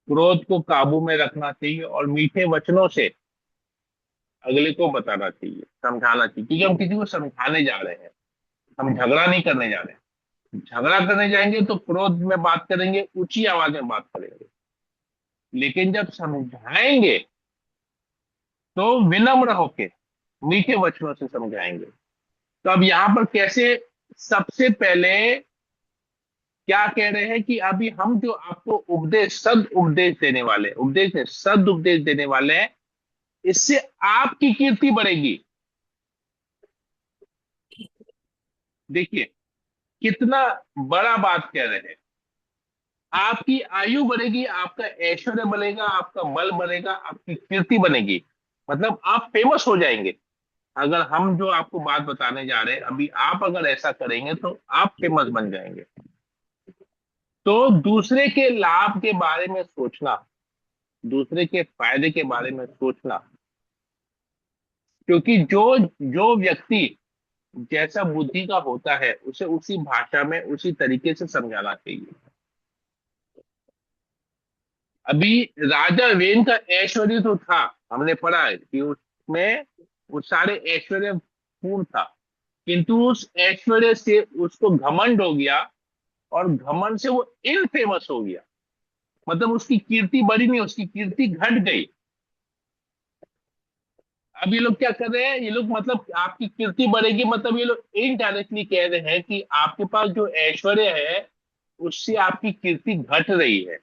क्रोध को काबू में रखना चाहिए, और मीठे वचनों से अगले को बताना चाहिए, समझाना चाहिए, क्योंकि हम किसी को समझाने जा रहे हैं, हम झगड़ा नहीं करने जा रहे हैं। झगड़ा करने जाएंगे तो क्रोध में बात करेंगे, ऊंची आवाज में बात करेंगे, लेकिन जब समझाएंगे तो विनम्र होके मीठे वचनों से समझाएंगे। तो अब यहाँ पर कैसे, सबसे पहले क्या कह रहे हैं कि अभी हम जो आपको उपदेश, सद उपदेश देने वाले, उपदेश नहीं सद उपदेश देने वाले हैं, इससे आपकी कीर्ति बढ़ेगी। देखिए कितना बड़ा बात कह रहे हैं। आपकी आयु बढ़ेगी, आपका ऐश्वर्य बढ़ेगा, आपका बल बढ़ेगा, आपकी कीर्ति बनेगी, मतलब आप फेमस हो जाएंगे। अगर हम जो आपको बात बताने जा रहे हैं, अभी आप अगर ऐसा करेंगे तो आप फेमस बन जाएंगे। तो दूसरे के लाभ के बारे में सोचना, दूसरे के फायदे के बारे में सोचना, क्योंकि जो जो व्यक्ति जैसा बुद्धि का होता है, उसे उसी भाषा में उसी तरीके से समझाना चाहिए। अभी राजा वेन का ऐश्वर्य तो था, हमने पढ़ा है कि उसमें वो सारे ऐश्वर्य पूर्ण था, किंतु उस ऐश्वर्य से उसको घमंड हो गया, और घमंड से वो इनफेमस हो गया। मतलब उसकी कीर्ति बढ़ी नहीं, उसकी कीर्ति घट गई। अब ये लोग क्या कर रहे हैं, ये लोग मतलब आपकी कीर्ति बढ़ेगी, मतलब ये लोग इनडायरेक्टली कह रहे हैं कि आपके पास जो ऐश्वर्य है उससे आपकी कीर्ति घट रही है,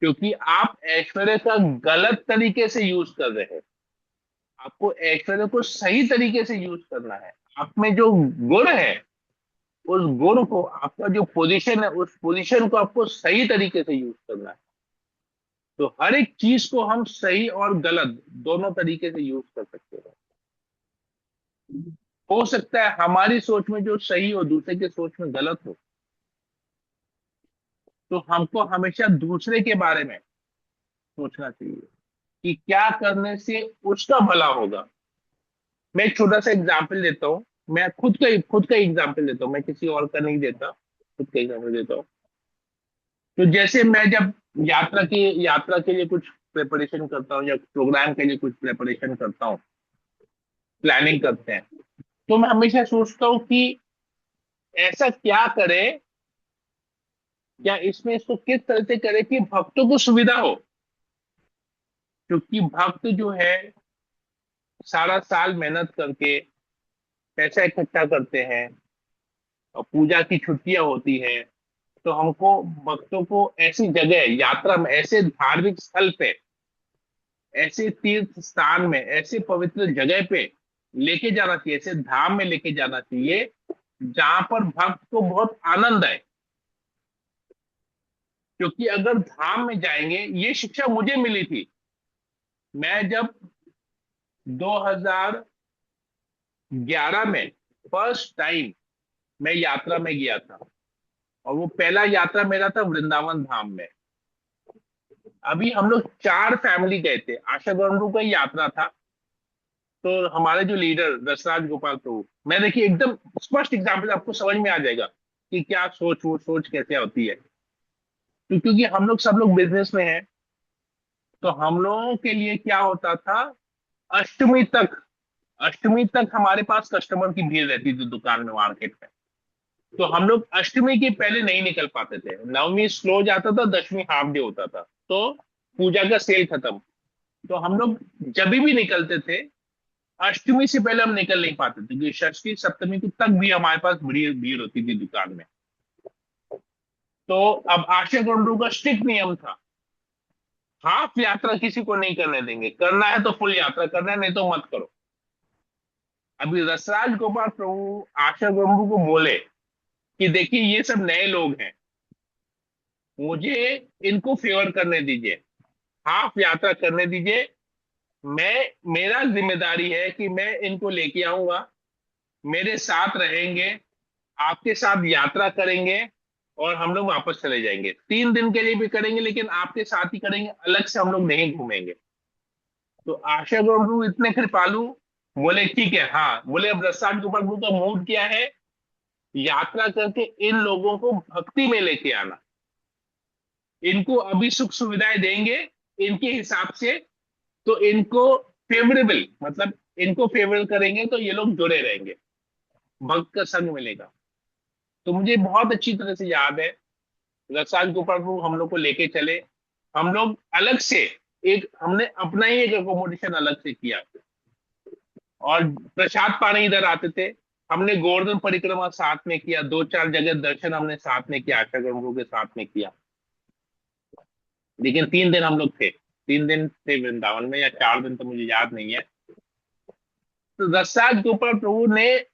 क्योंकि आप ऐश्वर्य का गलत तरीके से यूज कर रहे हैं। आपको ऐश्वर्य को सही तरीके से यूज करना है। आप में जो गुण है, उस गुण को, आपका जो पोजीशन है, उस पोजीशन को आपको सही तरीके से यूज करना है। तो हर एक चीज को हम सही और गलत दोनों तरीके से यूज कर सकते हैं। हो सकता है हमारी सोच में जो सही हो दूसरे के सोच में गलत हो, तो हमको हमेशा दूसरे के बारे में सोचना चाहिए कि क्या करने से उसका भला होगा। मैं एक छोटा सा एग्जाम्पल देता हूँ। मैं खुद का एग्जाम्पल देता हूँ, मैं किसी और का नहीं देता, खुद का एग्जाम्पल देता हूँ। तो जैसे मैं जब यात्रा के लिए कुछ प्रिपरेशन करता हूँ या प्रोग्राम के लिए कुछ प्रिपरेशन करता हूँ, प्लानिंग करते हैं, तो मैं हमेशा सोचता हूँ कि ऐसा क्या करें, या इसमें इसको किस तरह से करें कि भक्तों को सुविधा हो। क्योंकि भक्त जो है सारा साल मेहनत करके पैसा इकट्ठा करते हैं, और पूजा की छुट्टियां होती है, तो हमको भक्तों को ऐसी जगह यात्रा में, ऐसे धार्मिक स्थल पे, ऐसे तीर्थ स्थान में, ऐसे पवित्र जगह पे लेके जाना चाहिए, ऐसे धाम में लेके जाना चाहिए जहां पर भक्त को बहुत आनंद आए। क्योंकि अगर धाम में जाएंगे, ये शिक्षा मुझे मिली थी। मैं जब 2011 में फर्स्ट टाइम मैं यात्रा में गया था, और वो पहला यात्रा मेरा था वृंदावन धाम में। अभी हम लोग 4 फैमिली गए थे, आशा गौरव का ही यात्रा था। तो हमारे जो लीडर रसराज गोपाल प्रभु, मैं देखिए एकदम स्पष्ट एग्जाम्पल, आपको समझ में आ जाएगा कि क्या सोच, वो सोच कैसे होती है। तो क्योंकि हम लोग सब लोग बिजनेस में हैं, तो हम लोगों के लिए क्या होता था, अष्टमी तक अष्टमी तक हमारे पास कस्टमर की भीड़ रहती थी दुकान में, मार्केट में। तो हम लोग अष्टमी के पहले नहीं निकल पाते थे। नवमी स्लो जाता था, दशमी हाफ डे होता था, तो पूजा का सेल खत्म। तो हम लोग जब भी निकलते थे, अष्टमी से पहले हम निकल नहीं पाते थे, क्योंकि षष्ठी सप्तमी की तक भी हमारे पास भीड़ भीड़ होती थी दुकान में। तो अब आशा गुंडू का स्ट्रिक्ट नियम था, हाफ यात्रा किसी को नहीं करने देंगे, करना है तो फुल यात्रा करना है, नहीं तो मत करो। अभी रसराज गोपाल प्रभु आशा गुंडू को बोले कि देखिए ये सब नए लोग हैं, मुझे इनको फेवर करने दीजिए, हाफ यात्रा करने दीजिए। मेरा जिम्मेदारी है कि मैं इनको लेके आऊंगा, मेरे साथ रहेंगे, आपके साथ यात्रा करेंगे, और हम लोग वापस चले जाएंगे। 3 दिन के लिए भी करेंगे, लेकिन आपके साथ ही करेंगे, अलग से हम लोग नहीं घूमेंगे। तो आशा गुरु इतने कृपालु, बोले ठीक है। हाँ, बोले अब रसाट गोपाल का मूड क्या है, यात्रा करके इन लोगों को भक्ति में लेके आना, इनको अभी सुख सुविधाएं देंगे इनके हिसाब से, तो इनको फेवरेबल, मतलब इनको फेवरेबल करेंगे तो ये लोग जुड़े रहेंगे, भक्त का संग मिलेगा। तो मुझे बहुत अच्छी तरह से याद है, रसाल गोपाल प्रभु हम लोग को लेके चले। हम लोग अलग से हमने अपना ही एक अकोमोडेशन अलग से किया, और प्रसाद पाने इधर आते थे। हमने गोवर्धन परिक्रमा साथ में किया, 2-4 जगह दर्शन हमने साथ में किया, आशा गुरु के साथ में किया। लेकिन 3 दिन हम लोग थे, 3 दिन थे वृंदावन में, या 4 दिन, तो मुझे याद नहीं है। तो रसाल गोपाल प्रभु ने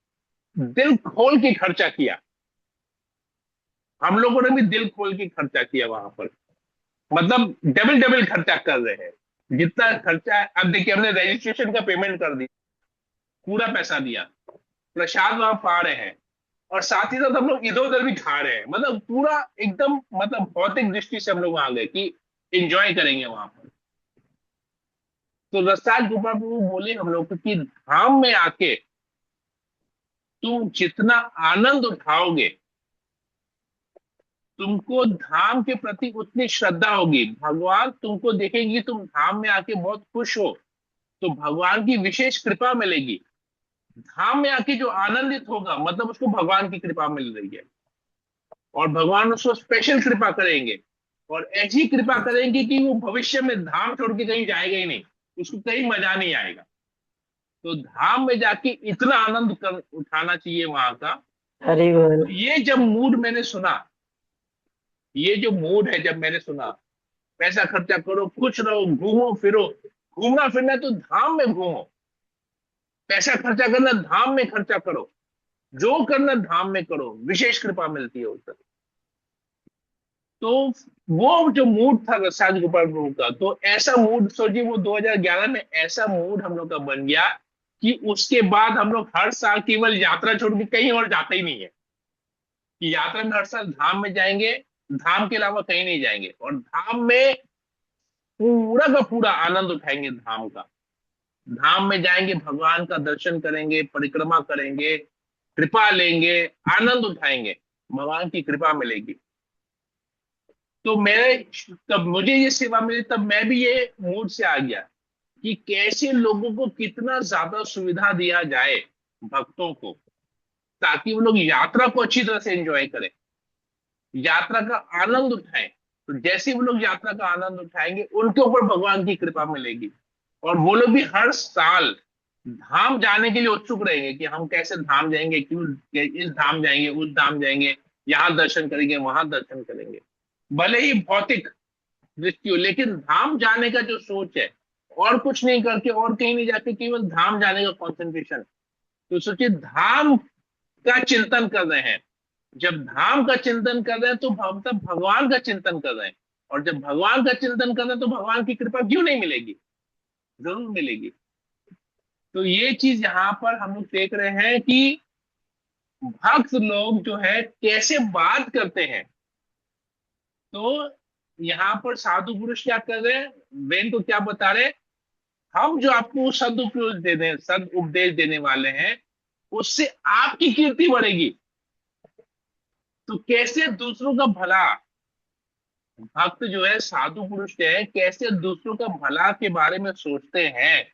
दिल खोल के खर्चा किया, हम लोगों ने भी दिल खोल के खर्चा किया वहां पर। मतलब डबल डबल खर्चा कर रहे हैं, जितना खर्चा है। अब देखिए, हमने रजिस्ट्रेशन का पेमेंट कर दिया, पूरा पैसा दिया, प्रसाद वहां पा रहे हैं, और साथ ही साथ हम लोग इधर उधर भी खा रहे हैं। मतलब पूरा एकदम, मतलब भौतिक दृष्टि से हम लोग वहां गए कि एंजॉय करेंगे वहां पर। तो रसाल गोपाल प्रभु बोले हम लोग को कि धाम में आके तुम जितना आनंद उठाओगे, तुमको धाम के प्रति उतनी श्रद्धा होगी, भगवान तुमको देखेंगे, तुम धाम में आके बहुत खुश हो, तो भगवान की विशेष कृपा मिलेगी। धाम में आके जो आनंदित होगा, मतलब उसको भगवान की कृपा मिल रही है, और भगवान उसको स्पेशल कृपा करेंगे। और ऐसी कृपा करेंगे कि वो भविष्य में धाम छोड़ के कहीं जाएगा ही नहीं, उसको कहीं मजा नहीं आएगा। तो धाम में जाके इतना आनंद कर उठाना चाहिए वहां का।
हरि बोल।
तो ये जब मूड मैंने सुना, ये जो मूड है जब मैंने सुना, पैसा खर्चा करो, खुश रहो, घूमो फिरो, घूमना फिरना है तो धाम में घूमो, पैसा खर्चा करना धाम में खर्चा करो, जो करना धाम में करो, विशेष कृपा मिलती है उस। तो वो जो मूड था रसाज गोपाल प्रभु का, तो ऐसा मूड सोचिए वो 2011 में ऐसा मूड हम लोग का बन गया कि उसके बाद हम लोग हर साल केवल यात्रा छोड़ के कहीं और जाते ही नहीं है, कि यात्रा में हर साल धाम में जाएंगे, धाम के अलावा कहीं नहीं जाएंगे, और धाम में पूरा का पूरा आनंद उठाएंगे धाम का। धाम में जाएंगे, भगवान का दर्शन करेंगे, परिक्रमा करेंगे, कृपा लेंगे, आनंद उठाएंगे, भगवान की कृपा मिलेगी। तो मैं, तब मुझे ये सेवा मिली, तब मैं भी ये मूड से आ गया कि कैसे लोगों को कितना ज्यादा सुविधा दिया जाए भक्तों को, ताकि वो लोग यात्रा को अच्छी तरह से एंजॉय करें, यात्रा का आनंद उठाएं। तो जैसे वो लोग यात्रा का आनंद उठाएंगे, उनके ऊपर भगवान की कृपा मिलेगी, और वो लोग भी हर साल धाम जाने के लिए उत्सुक रहेंगे कि हम कैसे धाम जाएंगे, क्यों इस धाम जाएंगे, उस धाम जाएंगे, यहाँ दर्शन करेंगे, वहां दर्शन करेंगे। भले ही भौतिक दृष्टि हो, लेकिन धाम जाने का जो सोच है, और कुछ नहीं करके और कहीं नहीं जाके केवल धाम जाने का कंसंट्रेशन। तो सोचिए, धाम का चिंतन कर रहे हैं, जब धाम का चिंतन कर रहे हैं तो तब भगवान का चिंतन कर रहे हैं, और जब भगवान का चिंतन कर रहे हैं तो भगवान की कृपा क्यों नहीं मिलेगी, जरूर मिलेगी। तो ये चीज यहाँ पर हम लोग देख रहे हैं कि भक्त लोग जो है कैसे बात करते हैं। तो यहाँ पर साधु पुरुष क्या कर रहे हैं, बेन को क्या बता रहे हैं, हम जो आपको सदुपयोग दे दें, सद उपदेश देने वाले हैं, उससे आपकी कीर्ति बढ़ेगी। तो कैसे दूसरों का भला, भक्त जो है, साधु पुरुष जो है, कैसे दूसरों का भला के बारे में सोचते हैं,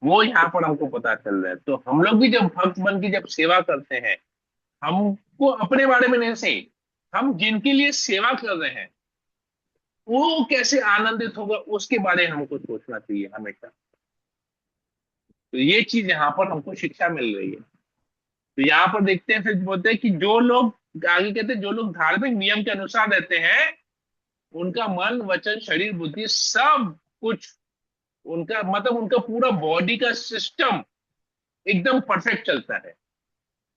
वो यहाँ पर हमको पता चल रहा है। तो हम लोग भी जब भक्त बन की जब सेवा करते हैं, हमको अपने बारे में नहीं सही, हम जिनके लिए सेवा कर रहे हैं वो कैसे आनंदित होगा, उसके बारे में हमको सोचना चाहिए हमेशा। तो ये चीज यहाँ पर हमको शिक्षा मिल रही है। तो यहाँ पर देखते हैं, फिर बोलते हैं कि जो लोग, आगे कहते हैं, जो लोग धार्मिक नियम के अनुसार रहते हैं, उनका मन, वचन, शरीर, बुद्धि, सब कुछ उनका, मतलब उनका पूरा बॉडी का सिस्टम एकदम परफेक्ट चलता है।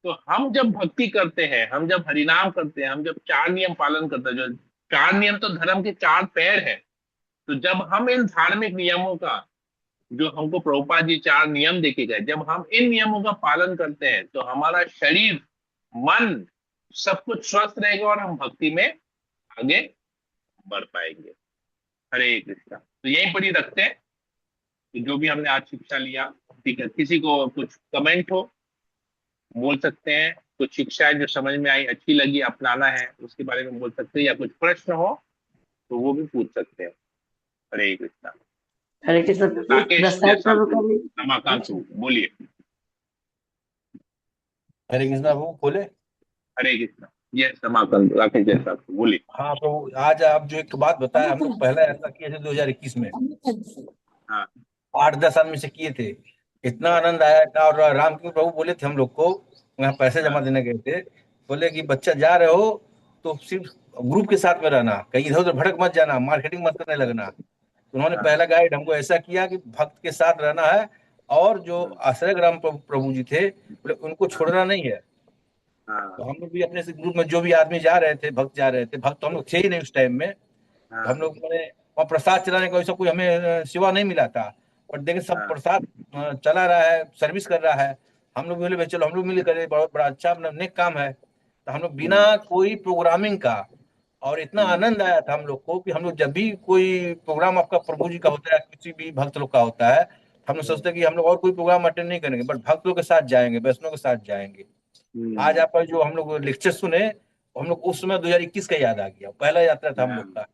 तो हम जब भक्ति करते हैं, हम जब हरिनाम करते हैं, हम जब 4 नियम पालन करते हैं, जो 4 नियम तो धर्म के 4 पैर है, तो जब हम इन धार्मिक नियमों का, जो हमको प्रभुपाद जी 4 नियम देके गए, जब हम इन नियमों का पालन करते हैं, तो हमारा शरीर, मन, सब कुछ स्वस्थ रहेगा, और हम भक्ति में आगे बढ़ पाएंगे। हरे कृष्णा। तो यहीं पर ही रखते हैं, तो जो भी हमने आज शिक्षा लिया, ठीक है, किसी को कुछ कमेंट हो बोल सकते हैं, कुछ शिक्षा है जो समझ में आई, अच्छी लगी, अपनाना है, उसके बारे में बोल सकते हैं, या कुछ प्रश्न हो तो वो भी पूछ सकते हैं। हरे कृष्णा।
हरे कृष्ण।
राकेश रमाकांत बोलिए।
हरे कृष्णा प्रभु खोले।
हरे कृष्णा। यस, रमाकांत, राकेश जैसा बोलिए।
हाँ प्रभु, आज आप जो एक बात बताया, हम लोग पहला ऐसा किए थे 2021 में,
हाँ
8-10 आदमी से किए थे, इतना आनंद आया था। और रामकृष्ण प्रभु बोले थे हम लोग को, वहाँ पैसे जमा देने गए थे, बोले कि बच्चा जा रहे हो तो सिर्फ ग्रुप के साथ में रहना, कहीं इधर उधर भटक मत जाना, मार्केटिंग मत करने लगना। उन्होंने पहला गाइड हमको ऐसा किया कि भक्त के साथ रहना है, और जो आश्रय ग्राम प्रभु जी थे, बोले उनको छोड़ना नहीं है। तो हम लोग भी अपने से ग्रुप में जो भी आदमी जा रहे थे, भक्त जा रहे थे, भक्त तो हम लोग थे ही नहीं उस टाइम में, तो हम लोग मैंने वहाँ प्रसाद चलाने का वैसा कोई हमें सेवा नहीं मिला था, पर देखें सब प्रसाद चला रहा है, सर्विस कर रहा है। हम लोग बोले भाई चलो हम लोग मिल करें, बहुत बड़ा अच्छा अपना नेक काम है। तो हम लोग बिना कोई प्रोग्रामिंग का, और इतना आनंद आया था हम लोग को कि हम लोग जब भी कोई प्रोग्राम आपका प्रभु जी का होता है, किसी भी भक्त लोग का होता है, हम लोग सोचते हैं कि हम लोग और कोई प्रोग्राम अटेंड नहीं करेंगे, बट भक्त लोग के साथ जाएंगे, वैष्णव के साथ जाएंगे। आज आपका जो हम लोग लेक्चर सुने, हम लोग उस समय 2021 का याद आ गया, पहला यात्रा था हम लोग का।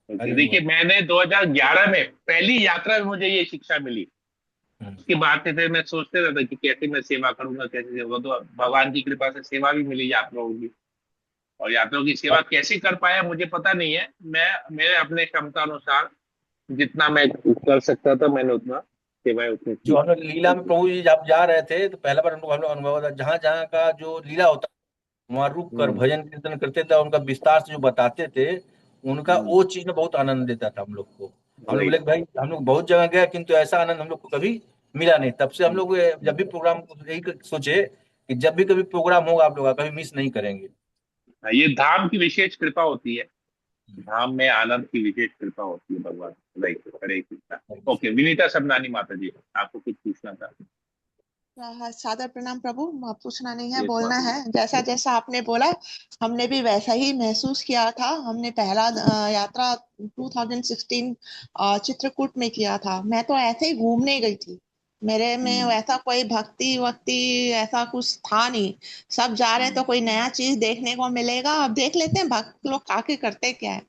देखिए, मैंने 2011 में पहली यात्रा में मुझे ये शिक्षा मिली। उसके बाद से फिर मैं सोचते रहता कि कैसे मैं सेवा करूंगा, कैसे सेवा, तो भगवान की कृपा से सेवा भी मिली आप लोगों की। और यात्रियों की सेवा कैसे कर पाया मुझे पता नहीं है। मैं मेरे अपने क्षमता अनुसार जितना मैं कर सकता था मैंने उतना सेवाएं उतनी
जो
की।
हम लोग लीला में प्रभु जी जब जा रहे थे तो पहला बार हम लोग अनुभव हुआ था, जहाँ जहाँ का जो लीला होता वहां रुक कर
हम्म,
भजन कीर्तन करते थे, उनका विस्तार से जो बताते थे, उनका
हम्म,
वो चीज में बहुत आनंद देता था हम लोग को। हम लोग
वही।
बोले कि भाई हम लोग बहुत जगह गए किंतु ऐसा आनंद हम लोग को कभी मिला नहीं। तब से हम लोग जब भी प्रोग्राम यही सोचे कि जब भी कभी प्रोग्राम होगा आप लोग का, कभी मिस नहीं करेंगे।
ये धाम की विशेष कृपा होती है। धाम में आनंद की विशेष कृपा होती है भगवान। राइट, हरे कृष्णा। ओके, विनीता सबनानी माता जी, आपको कुछ पूछना था?
हाँ, सादर प्रणाम प्रभु। पूछना नहीं है,
यस
बोलना
माता जी।
है। जैसा जैसा आपने बोला हमने भी वैसा ही महसूस किया था। हमने पहला यात्रा 2016 चित्रकूट में किया था। मैं तो ऐसे ही घूमने गई थी, मेरे में
हम्म,
वैसा कोई भक्ति वक्ति ऐसा कुछ था नहीं। सब जा रहे हैं तो
हम्म,
कोई नया चीज देखने को मिलेगा, अब देख लेते हैं भक्त लोग आके करते क्या है।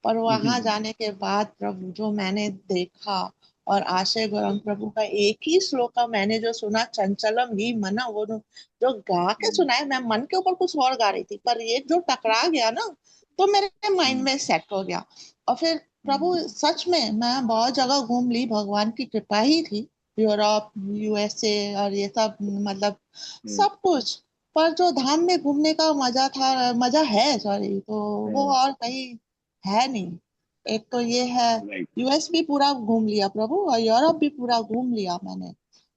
पर वहां
हम्म,
जाने के बाद प्रभु जो मैंने देखा, और आशय गौरंग प्रभु का एक ही श्लोक का मैंने जो सुना, चंचलम ही मना, वो जो गा के सुनाया, मैं मन के ऊपर कुछ और गा रही थी पर ये जो टकरा गया ना, तो मेरे माइंड में सेट हो गया। और फिर प्रभु सच में मैं बहुत जगह घूम ली, भगवान की कृपा ही थी। यूरोप, यूएसए और ये सब, मतलब सब कुछ। पर जो धाम में घूमने का मजा था, मजा है सॉरी, तो वो और कहीं है नहीं। एक तो ये है,
राइट।
यूएस भी पूरा घूम लिया प्रभु, और यूरोप भी पूरा घूम लिया मैंने।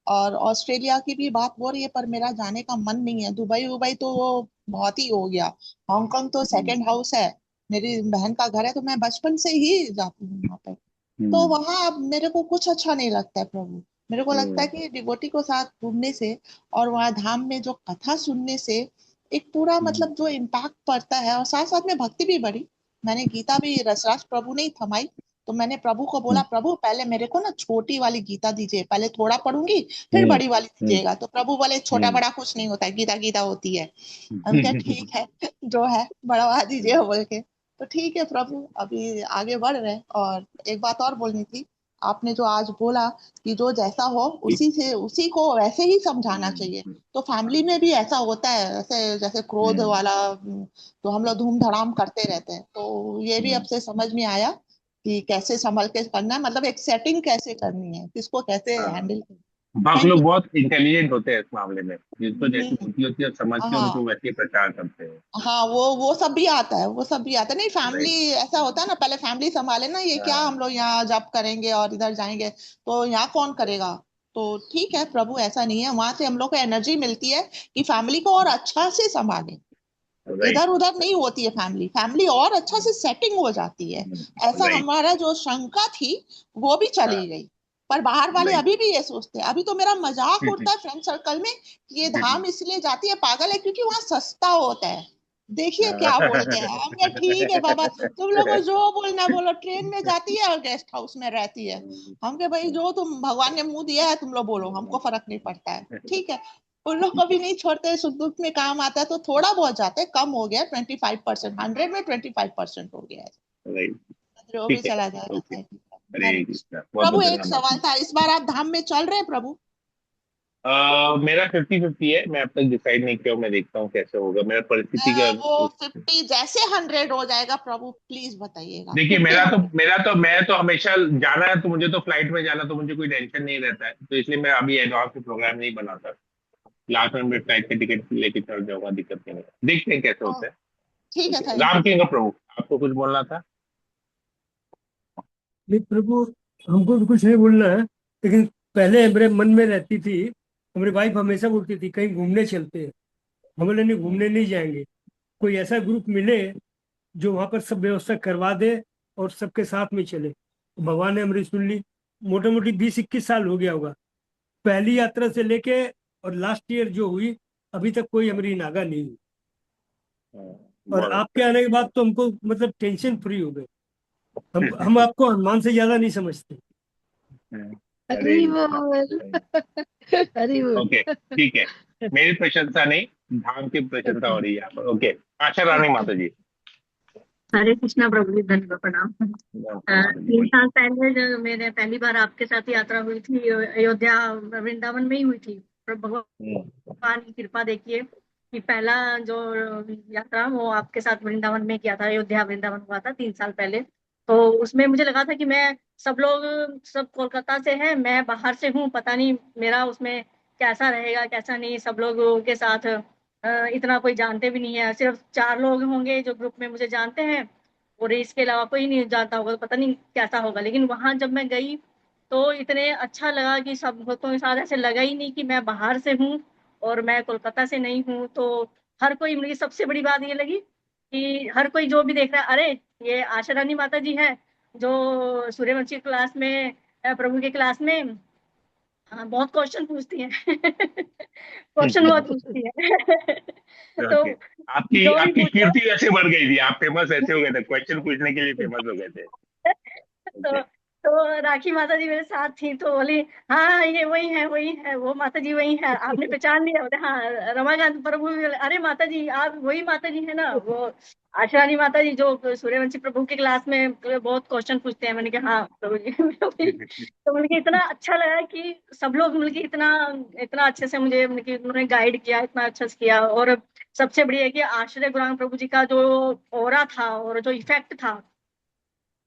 और ऑस्ट्रेलिया की भी बात हो रही है पर मेरा जाने का मन नहीं है। दुबई उबई तो वो बहुत ही हो गया। हांगकांग तो सेकंड हाउस है, मेरी बहन का घर है, तो मैं बचपन से ही जाती हूँ वहां पे। तो वहां अब मेरे को कुछ अच्छा नहीं लगता है प्रभु। मेरे को लगता है कि डिवोटी को साथ घूमने से और वहाँ धाम में जो कथा सुनने से एक पूरा, मतलब जो इम्पैक्ट पड़ता है, और साथ साथ में भक्ति भी बढ़ी। मैंने गीता भी रसराज प्रभु ने ही थमाई। तो मैंने प्रभु को बोला, प्रभु पहले मेरे को ना छोटी वाली गीता दीजिए, पहले थोड़ा पढ़ूंगी फिर बड़ी वाली दीजिएगा। तो प्रभु बोले, छोटा बड़ा कुछ नहीं होता है, गीता गीता होती है। हम क्या, ठीक है, जो है बढ़वा दीजिए बोल के। तो ठीक है प्रभु, अभी आगे बढ़ रहे हैं। और एक बात और बोलनी थी, आपने जो आज बोला कि जो जैसा हो उसी से, उसी को वैसे ही समझाना चाहिए। तो फैमिली में भी ऐसा होता है, ऐसे जैसे क्रोध वाला, तो हम लोग धूम धड़ाम करते रहते हैं। तो ये भी अब से समझ में आया कि कैसे संभल के करना है, मतलब एक सेटिंग कैसे करनी है, किसको कैसे
हाँ,
हैंडल करना।
भक्त
थैंक
लोग
यू।
बहुत इंटेलिजेंट होते हैं इस मामले में, जिनको जैसी
हम्म,
बुद्धि होती है समझ के
हाँ
उनको वैसे ही प्रचार करते हैं।
हाँ, वो सब भी आता है, वो सब भी आता है। नहीं, फैमिली
राइट।
ऐसा होता है ना, पहले फैमिली संभाले ना, ये क्या हम लोग यहाँ जॉब करेंगे और इधर जाएंगे तो यहाँ कौन करेगा। तो ठीक है प्रभु, ऐसा नहीं है, वहां से हम लोग को एनर्जी मिलती है कि फैमिली को और अच्छा से संभाले।
राइट।
इधर उधर नहीं होती है फैमिली, फैमिली और अच्छा से सेटिंग हो जाती है। ऐसा
राइट।
हमारा जो शंका थी वो भी चली गई। पर बाहर वाले
राइट।
अभी भी ये सोचते हैं, अभी तो मेरा मजाक उड़ता है फ्रेंड सर्कल में कि ये धाम इसलिए जाती है पागल है क्योंकि वहां सस्ता होता है। देखिए क्या बोलते हैं। हमने ठीक है बाबा, तुम लोग को जो बोलना बोलो, ट्रेन में जाती है और गेस्ट हाउस में रहती है। हम के भाई, जो तुम भगवान ने मुंह दिया है तुम लोग बोलो, हमको फर्क नहीं पड़ता है, ठीक है। उन लोग को भी नहीं छोड़ते, सुख दुख में काम आता है तो थोड़ा बहुत जाते हैं, कम हो गया 25%, 100 में 25% हो गया है।
राइट।
वो भी
ठीक है।
चला जाएगा।
Okay.
Thank you, Hare
Hare
Krishna.
Krishna, बहुत
प्रभु
बहुत
एक
धन्यवाद।
सवाल था, इस बार आप धाम में चल रहे हैं प्रभु?
मेरा 50-50 है, मैं अब तक डिसाइड नहीं किया हूं, मैं देखता हूँ कैसे होगा मेरा परिस्थिति का।
वो 50 जैसे 100 हो जाएगा प्रभु, प्लीज बताइएगा।
देखिए,
50 100।
मैं तो हमेशा जाना है तो मुझे तो फ्लाइट में जाना, तो मुझे कोई टेंशन नहीं रहता है, तो इसलिए मैं अभी एडवांस में प्रोग्राम नहीं बनाता। लास्ट में मैं फ्लाइट के टिकट लेके चल जाऊंगा, दिक्कत नहीं है, देखते हैं कैसे होता है।
ठीक है,
okay,
thank
Ram
you.
King Prabhu, आपको कुछ बोलना था?
नहीं प्रभु, हमको भी कुछ नहीं बोलना है, लेकिन पहले मेरे मन में रहती थी, हमारी वाइफ हमेशा बोलती थी कहीं घूमने चलते हैं। हम बोले नहीं, घूमने नहीं जाएंगे। कोई ऐसा ग्रुप मिले जो वहां पर सब व्यवस्था करवा दे और सबके साथ में चले। तो भगवान ने हमारी सुन ली। मोटा मोटी 20-21 साल हो गया होगा पहली यात्रा से लेके, और लास्ट ईयर जो हुई, अभी तक कोई हमारी नागा नहीं हुई। और
बहुत
आपके
अच्छा।
आने के बाद तो हमको मतलब टेंशन फ्री हो गए। हम आपको हनुमान से ज्यादा नहीं समझते।
हरे
हरि
कृष्णा।
बोल। हरि बोल।
ओके, ठीक है। मेरी प्रशंसा नहीं, धाम की प्रशंसा हो रही है यहाँ पर। ओके, आशा रानी माता जी।
हरे कृष्णा प्रभु जी, धन्यवाद प्रणाम।
माता जी
3 साल पहले जो मेरे पहली बार आपके साथ यात्रा हुई थी, अयोध्या वृंदावन में ही हुई थी। पर
बोलिए।
भगवान की कृपा देखिए, कि पहला जो यात्रा वो आपके साथ वृंदावन में किया था, अयोध्या वृंदावन हुआ था 3 साल पहले। तो उसमें मुझे लगा था कि मैं सब कोलकाता से हैं, मैं बाहर से हूँ, पता नहीं मेरा उसमें कैसा रहेगा कैसा नहीं। सब लोगों के साथ इतना कोई जानते भी नहीं है, सिर्फ 4 लोग होंगे जो ग्रुप में मुझे जानते हैं, और इसके अलावा कोई नहीं जानता होगा, तो पता नहीं कैसा होगा। लेकिन वहां जब मैं गई तो इतने अच्छा लगा कि सब भक्तों के साथ ऐसे लगा ही नहीं कि मैं बाहर से हूँ और मैं कोलकाता से नहीं हूँ। तो हर कोई, मुझे सबसे बड़ी बात ये लगी कि हर कोई जो भी देख रहा है, अरे ये आशा रानी माता जी है जो सूर्यवंशी क्लास में, प्रभु के क्लास में बहुत क्वेश्चन पूछती हैं। क्वेश्चन बहुत पूछती है। तो
ओके, आपकी
जो भी
आपकी
पूछे
कीर्ति ऐसे बढ़ गई थी, आप फेमस ऐसे हो गए थे, क्वेश्चन पूछने के लिए फेमस हो गए थे।
तो
ओके।
तो राखी माता जी मेरे साथ थी, तो बोली हाँ ये वही है वो माता जी वही है, आपने पहचान लिया? बोले हाँ। रमाकांत प्रभु भी बोले, अरे माता जी आप वही माता जी है ना, वो आशारानी माता जी जो सूर्यवंशी प्रभु की क्लास में बहुत क्वेश्चन पूछते हैं। मैंने कहा हाँ प्रभु जी मैं वही। तो मुझे इतना अच्छा लगा कि सब लोग मिलके इतना इतना अच्छे से मुझे उन्होंने गाइड किया, इतना अच्छा से किया। और सबसे बढ़िया है कि आश्रय गुरु प्रभु जी का जो ऑरा था और जो इफेक्ट था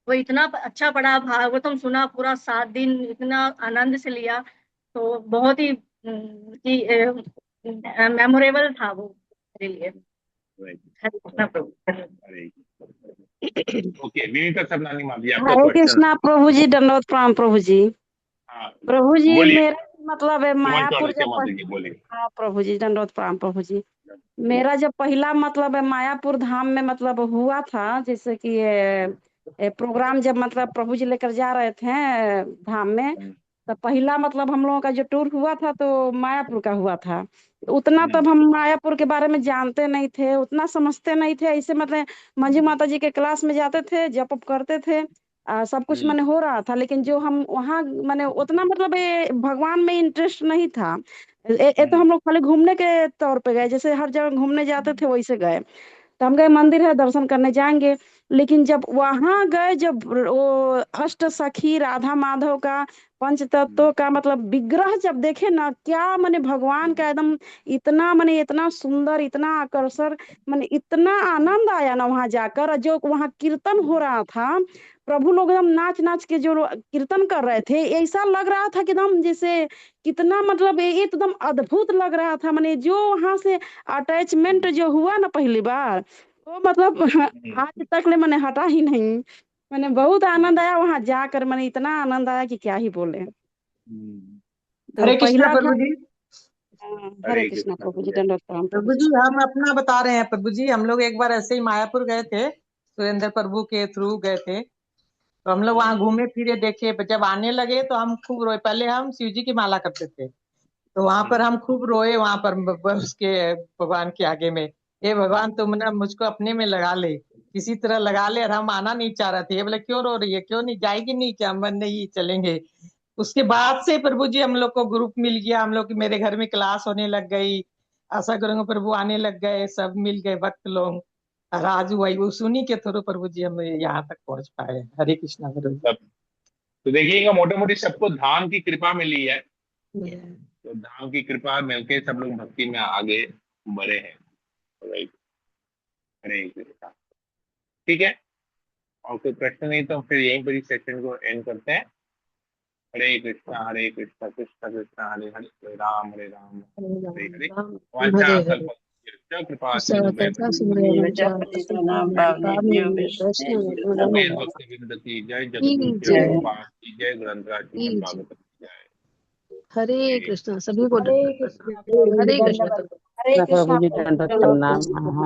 वो इतना अच्छा पड़ा। भागवतम सुना पूरा 7 दिन, इतना आनंद से लिया। तो बहुत ही मेमोरेबल था वो मेरे लिए। हरे कृष्णा प्रभु।
अरे ओके, विनीता सरनानी माता जी, आपका
हरे
क्वेश्चन।
कृष्णा प्रभु जी, दंडवत प्रणाम प्रभु जी।
हाँ
प्रभु जी
बोलिए।
मेरा मतलब है मायापुर
से
जब
माता जी बोलिए।
हाँ प्रभु जी, दंडवत प्रणाम प्रभु जी। मेरा जब पहला मतलब है मायापुर धाम में मतलब हुआ था, जैसे कि ये प्रोग्राम जब मतलब प्रभु जी लेकर जा रहे थे धाम में, तो पहला मतलब हम लोगों का जो टूर हुआ था तो मायापुर का हुआ था। उतना तब हम मायापुर के बारे में जानते नहीं थे, उतना समझते नहीं थे, ऐसे मतलब मंजू माता जी के क्लास में जाते थे, जप उप करते थे, सब कुछ मैंने हो रहा था। लेकिन जो हम वहाँ मैंने उतना मतलब ये भगवान में इंटरेस्ट नहीं था। ये तो हम लोग खाली घूमने के तौर पे गए, जैसे हर जगह घूमने जाते थे वैसे गए। तो हम गए मंदिर है दर्शन करने जाएंगे, लेकिन जब वहां गए, जब वो अष्ट सखी राधा माधव का पंच तत्वों का मतलब विग्रह जब देखे ना, क्या माने भगवान का एकदम इतना माने इतना सुंदर, इतना आकर्षण, माने इतना आनंद आया ना वहां जाकर। और जो वहां कीर्तन हो रहा था, प्रभु लोग एकदम नाच नाच के जो कीर्तन कर रहे थे, ऐसा लग रहा था कि एकदम जैसे कितना मतलब ये एकदम अद्भुत लग रहा था। माने जो वहां से अटैचमेंट जो हुआ ना पहली बार, वो मतलब आज तक ले मैंने हटा ही नहीं। मैंने बहुत आनंद आया वहां जाकर, मैंने इतना आनंद आया कि क्या ही बोले। तो
हरे कृष्णा
पहला था।
प्रभु जी।
हरे कृष्णा प्रभु जी, दंडवत प्रणाम प्रभु
प्रभु
जी।
जी हम अपना बता रहे हैं प्रभु जी, हम लोग एक बार ऐसे ही मायापुर गए थे, सुरेंद्र प्रभु के थ्रू गए थे। तो हम लोग वहां घूमे फिरे देखे, जब आने लगे तो हम खूब रोए। पहले हम शिव जी की माला करते थे, तो वहां पर हम खूब रोए वहां पर उसके भगवान के आगे में, हे भगवान तुम ना मुझको अपने में लगा ले, किसी तरह लगा ले। और हम आना नहीं चाह रहे थे, ये बोले क्यों रो रही है, क्यों नहीं जाएगी, नहीं क्या, हम नहीं चलेंगे। उसके बाद से प्रभु जी हम लोग को ग्रुप मिल गया, हम लोग मेरे घर में क्लास होने लग गई, आशा करूंगा प्रभु आने लग गए, सब मिल गए भक्त लोग। और आज वही वो सुनी के थ्रू प्रभु जी हम यहाँ तक पहुंच पाए। हरे कृष्णा प्रभु जी।
तो देखिएगा, मोटा मोटी सबको धाम की कृपा मिली है, तो धाम की कृपा मिलके सब लोग भक्ति में आगे बढ़े हैं। राइट, हरे कृष्णा। ठीक है, और कोई प्रश्न नहीं तो फिर यहीं पर इस सेशन को एंड करते हैं। हरे कृष्णा कृष्णा कृष्णा हरे हरे, हरे राम हरे हरे। वाचा कल्पतरुभ्यश्च कृपा भक्ति विनोद की जय, जगदीश गोपाल की जय, ग्रंथराज मोहन भागवत की जय।
हरे कृष्णा, सभी को
हरे कृष्णा
हरे
प्रभु जी,
कृष्णा।
दंडवत। हरे कृष्णा प्रभु जी, दंडवत प्रणाम।